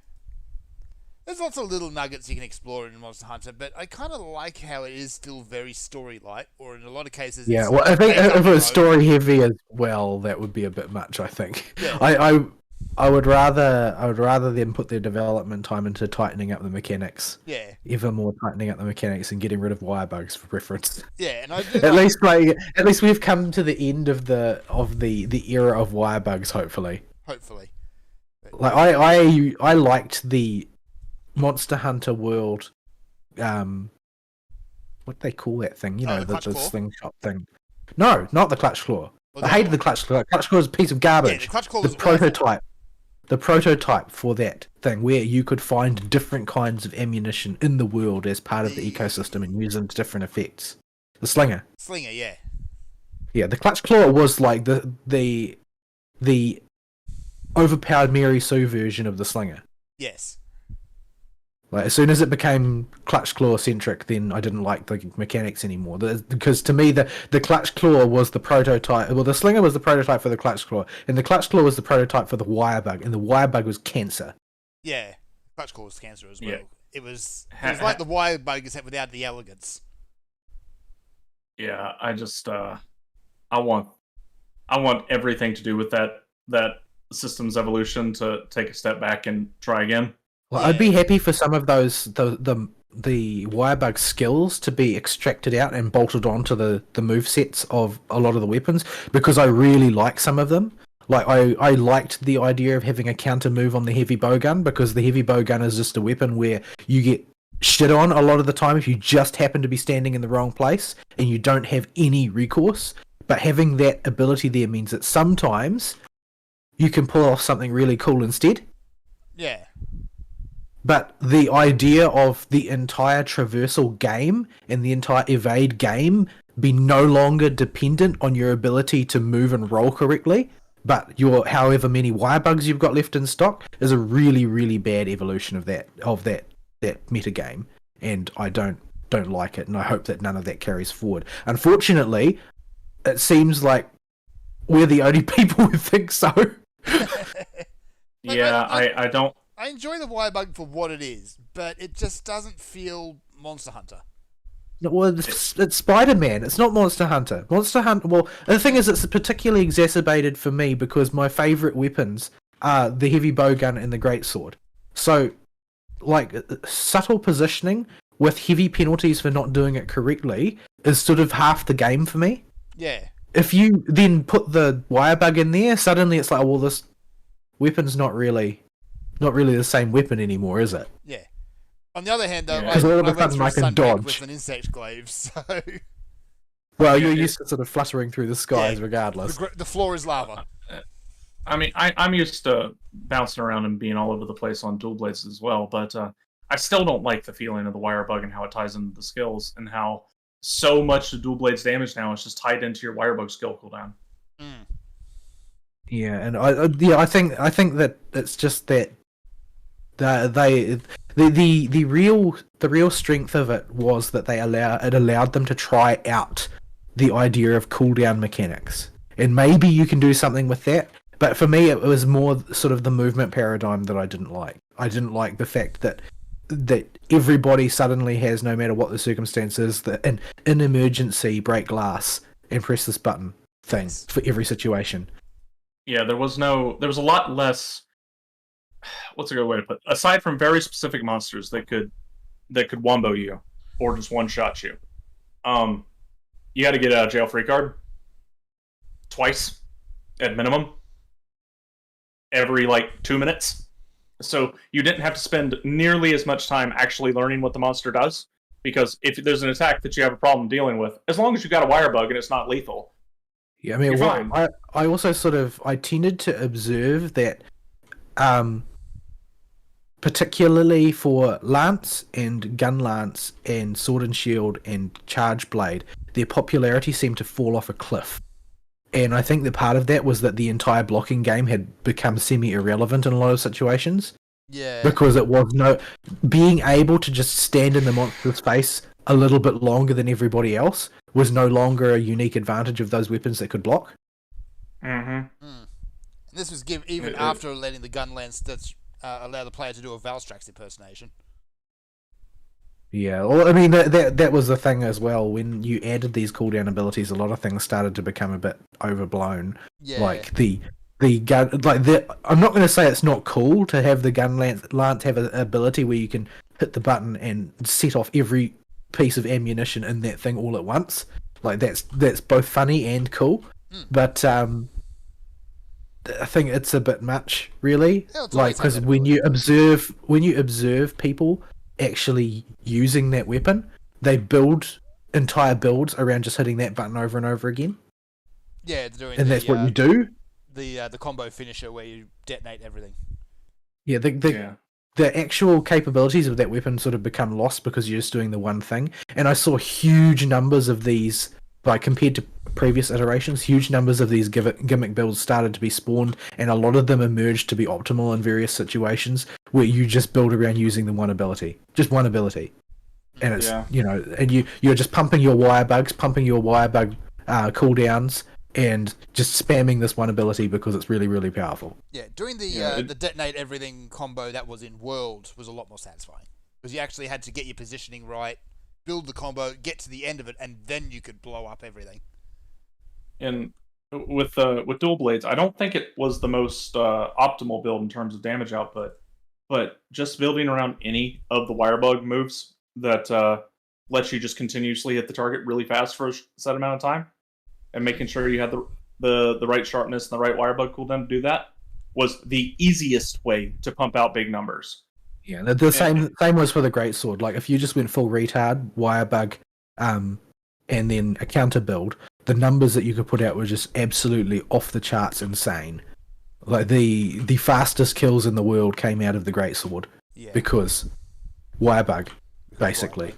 There's lots of little nuggets you can explore in Monster Hunter, but I kind of like how it is still very story-like, or in a lot of cases... Yeah, well, I think if it was story-heavy as well, that would be a bit much, I think. Yeah. I would rather them put their development time into tightening up the mechanics, Yeah, ever more tightening up the mechanics and getting rid of wire bugs for preference. yeah, and I do At like, least we've come to the end of the era of wire bugs. Hopefully, hopefully. like I liked the Monster Hunter World, what do they call that thing? You Oh, know, the the clutch claw? slingshot thing. No, not the clutch claw. Well, I the hated other the clutch claw. Clutch claw is a piece of garbage. Yeah, the clutch claw The was awful. prototype. The prototype for that thing, where you could find different kinds of ammunition in the world as part of the ecosystem and use them to different effects. The slinger. Slinger, yeah. Yeah, the clutch claw was like the overpowered Mary Sue version of the slinger. Yes. Like, as soon as it became clutch claw centric, then I didn't like the mechanics anymore. Because to me, the clutch claw was the prototype. Well, the slinger was the prototype for the clutch claw, and the clutch claw was the prototype for the wire bug, and the wire bug was cancer. Yeah. Clutch claw was cancer as well. Yeah. It was like the wire bug except without the elegance. Yeah, I just I want everything to do with that system's evolution to take a step back and try again. Well, Yeah. I'd be happy for some of those the wire bug skills to be extracted out and bolted onto the move sets of a lot of the weapons, because I really like some of them. Like I liked the idea of having a counter move on the heavy bowgun, because the heavy bowgun is just a weapon where you get shit on a lot of the time if you just happen to be standing in the wrong place and you don't have any recourse. But having that ability there means that sometimes you can pull off something really cool instead. Yeah. But the idea of the entire traversal game and the entire evade game be no longer dependent on your ability to move and roll correctly, but your however many wire bugs you've got left in stock, is a really, really bad evolution of that meta game, and I don't like it, and I hope that none of that carries forward. Unfortunately, it seems like we're the only people who think so. Yeah, I don't. I enjoy the wire bug for what it is, but it just doesn't feel Monster Hunter. No, well, it's Spider-Man. It's not Monster Hunter. Monster Hunter. Well, the thing is, it's particularly exacerbated for me because my favorite weapons are the heavy bowgun and the greatsword. So, like, subtle positioning with heavy penalties for not doing it correctly is sort of half the game for me. Yeah. If you then put the wire bug in there, suddenly it's like, well, this weapon's not really the same weapon anymore, is it? Yeah. On the other hand, though, Yeah. I 'Cause all of a went sudden through I can Sunbreak dodge. with an insect glaive, so Well, Yeah, you're yeah. used to sort of fluttering through the skies Yeah. regardless. the floor is lava. I mean, I'm used to bouncing around and being all over the place on dual blades as well, but I still don't like the feeling of the wire bug and how it ties into the skills, and how so much of dual blades damage now is just tied into your wire bug skill cooldown. Mm. Yeah, and I think that it's just that the real strength of it was that it allowed them to try out the idea of cooldown mechanics, and maybe you can do something with that. But for me, it was more sort of the movement paradigm that I didn't like. I didn't like the fact that everybody suddenly has, no matter what the circumstances, an emergency break glass and press this button thing for every situation. Yeah, there was a lot less. What's a good way to put it? Aside from very specific monsters that could wombo you or just one shot you, you had to get a jail free card twice at minimum every like 2 minutes. So you didn't have to spend nearly as much time actually learning what the monster does, because if there's an attack that you have a problem dealing with, as long as you got a wire bug and it's not lethal. Yeah, I mean, You're fine. I also I tended to observe that, particularly for Lance and Gun Lance and Sword and Shield and Charge Blade, their popularity seemed to fall off a cliff. And I think that part of that was that the entire blocking game had become semi-irrelevant in a lot of situations, Yeah. because it was being able to just stand in the monster's face a little bit longer than everybody else was no longer a unique advantage of those weapons that could block. Mm-hmm. And this was even after letting the Gunlance stats allow the player to do a Valstrax impersonation. Yeah, well, I mean that was the thing as well. When you added these cooldown abilities, a lot of things started to become a bit overblown. Yeah. Like the the gun, like I'm not going to say it's not cool to have the gun lance have an ability where you can hit the button and set off every piece of ammunition in that thing all at once. Like that's both funny and cool, but I think it's a bit much, really. Yeah, it's like always because when you observe people actually using that weapon, they build entire builds around just hitting that button over and over again. Yeah, it's doing And that's what you do. The combo finisher where you detonate everything. Yeah, the actual capabilities of that weapon sort of become lost because you're just doing the one thing. And I saw huge numbers of these, like compared to previous iterations, huge numbers of these gimmick builds started to be spawned, and a lot of them emerged to be optimal in various situations where you just build around using the one ability, just one ability. And it's and you're just pumping your wire bug cooldowns and just spamming this one ability because it's really, really powerful. Yeah, doing the detonate everything combo that was in World was a lot more satisfying because you actually had to get your positioning right, build the combo, get to the end of it, and then you could blow up everything. And with dual blades, I don't think it was the most optimal build in terms of damage output, but just building around any of the wire bug moves that lets you just continuously hit the target really fast for a set amount of time, and making sure you had the right sharpness and the right wire bug cooldown to do that was the easiest way to pump out big numbers. Yeah, the same was for the greatsword. Like if you just went full retard, wire bug, and then a counter build, the numbers that you could put out were just absolutely off the charts insane. Like the fastest kills in the world came out of the greatsword because wire bug, basically.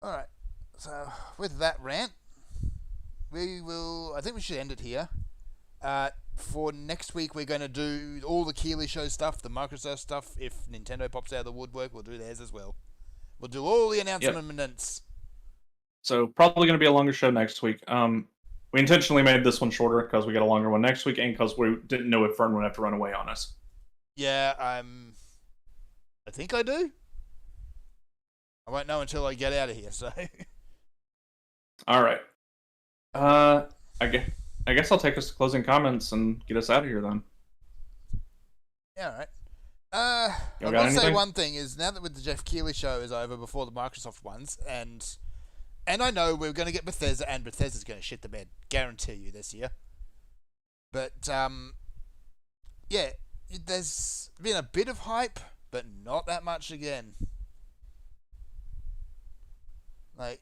All right. So with that rant, I think we should end it here. For next week, we're going to do all the Keighley Show stuff, the Microsoft stuff. If Nintendo pops out of the woodwork, we'll do theirs as well. We'll do all the announcements. So probably going to be a longer show next week. We intentionally made this one shorter because we got a longer one next week, and because we didn't know if Fern would have to run away on us. Yeah, I think I do. I won't know until I get out of here. So. All right. I guess I'll take us to closing comments and get us out of here then. Yeah, all right. I want to say one thing is now that with the Jeff Keighley show is over before the Microsoft ones, and I know we're going to get Bethesda, and Bethesda's going to shit the bed, guarantee you this year. But there's been a bit of hype, but not that much again. Like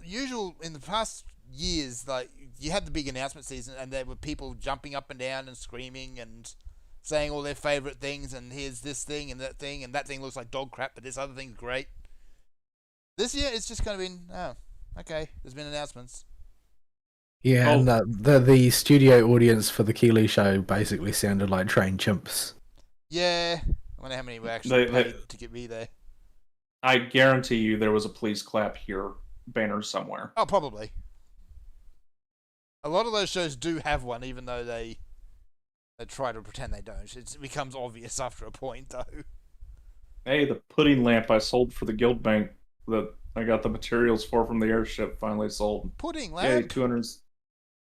usual in the past years, like you had the big announcement season, and there were people jumping up and down and screaming and saying all their favorite things, and here's this thing and that thing, and that thing looks like dog crap, but this other thing's great. This year, it's just kind of been, okay, there's been announcements. Yeah, and the studio audience for the Keighley show basically sounded like trained chimps. Yeah, I wonder how many were actually paid to get me there. I guarantee you there was a please clap here banner somewhere. Oh, probably. A lot of those shows do have one, even though they try to pretend they don't. It becomes obvious after a point, though. Hey, the pudding lamp I sold for the guild bank that I got the materials for from the airship finally sold. Pudding lamp? Yay,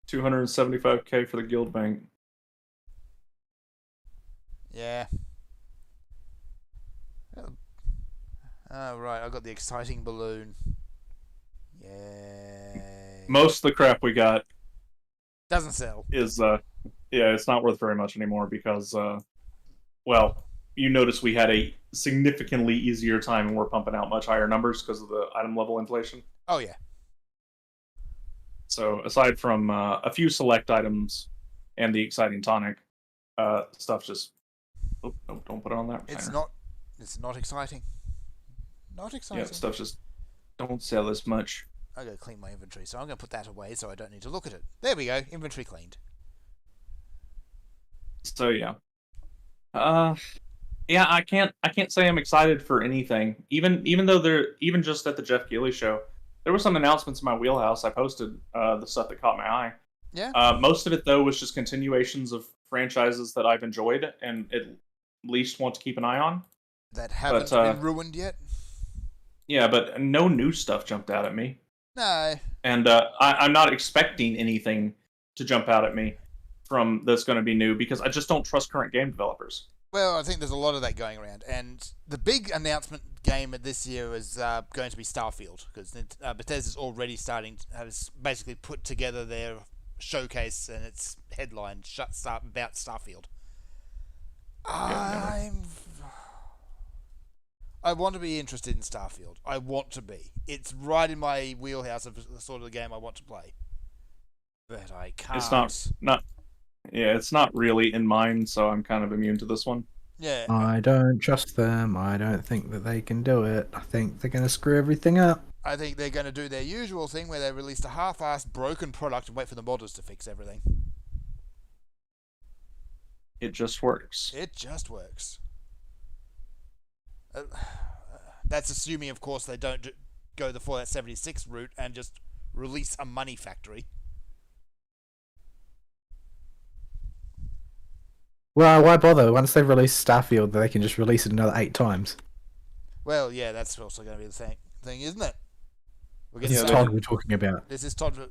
275k for the guild bank. Yeah. Oh, right, I got the exciting balloon. Yay. Most of the crap we got doesn't sell. Is it's not worth very much anymore because you notice we had a significantly easier time and we're pumping out much higher numbers because of the item level inflation. Oh yeah. So aside from a few select items and the exciting tonic, stuff just don't put it on that. It's not exciting. Not exciting. Yeah, stuff just don't sell as much. I gotta clean my inventory, so I'm gonna put that away so I don't need to look at it. There we go, inventory cleaned. So yeah. I can't say I'm excited for anything. Even though even just at the Jeff Keighley show, there were some announcements in my wheelhouse. I posted the stuff that caught my eye. Yeah. Most of it though was just continuations of franchises that I've enjoyed and at least want to keep an eye on. That haven't been ruined yet. Yeah, but no new stuff jumped out at me. No. And I'm not expecting anything to jump out at me from that's going to be new because I just don't trust current game developers. Well, I think there's a lot of that going around, and the big announcement game this year is going to be Starfield, because Bethesda's already has basically put together their showcase and its headline about Starfield. I want to be interested in Starfield. I want to be. It's right in my wheelhouse of the sort of the game I want to play, but I can't. It's not. Yeah, it's not really in mine, so I'm kind of immune to this one. Yeah. I don't trust them. I don't think that they can do it. I think they're going to screw everything up. I think they're going to do their usual thing where they released a half-assed broken product and wait for the modders to fix everything. It just works. It just works. That's assuming, of course, they don't go the Fallout 76 route and just release a money factory. Well, why bother? Once they've released Starfield, they can just release it another 8 times. Well, yeah, that's also going to be the same thing, isn't it? This is Todd we're talking about. This is Todd.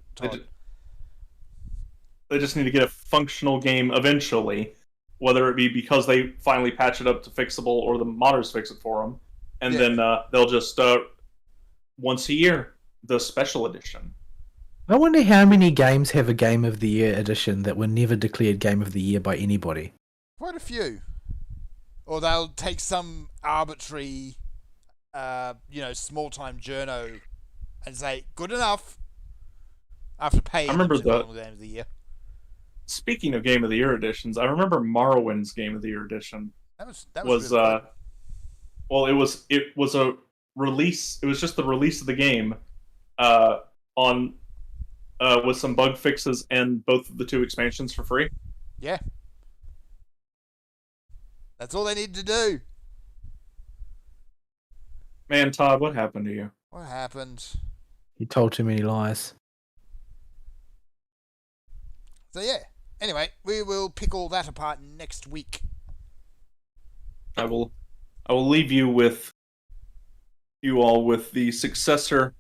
They just need to get a functional game eventually, whether it be because they finally patch it up to fixable or the modders fix it for them, and then they'll just once a year the special edition. I wonder how many games have a Game of the Year edition that were never declared Game of the Year by anybody. Quite a few. Or they'll take some arbitrary, small-time journo and say, good enough, after paying them to the Game of the Year. Speaking of Game of the Year editions, I remember Morrowind's Game of the Year edition. That was really well, it was a release. It was just the release of the game on with some bug fixes and both of the 2 expansions for free. Yeah. That's all they need to do. Man, Todd, what happened to you? What happened? You told too many lies. So yeah. Anyway, we will pick all that apart next week. I will leave you all with the successor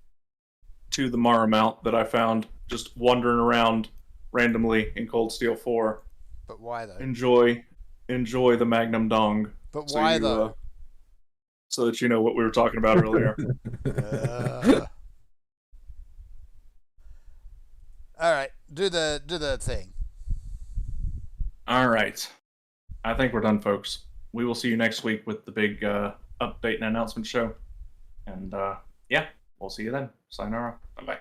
to the Maramount that I found just wandering around randomly in Cold Steel 4. But why though? Enjoy the Magnum Dong. But why though? So that you know what we were talking about earlier. All right, do the thing. All right, I think we're done, folks. We will see you next week with the big update and announcement show. And we'll see you then. Sayonara. Bye bye.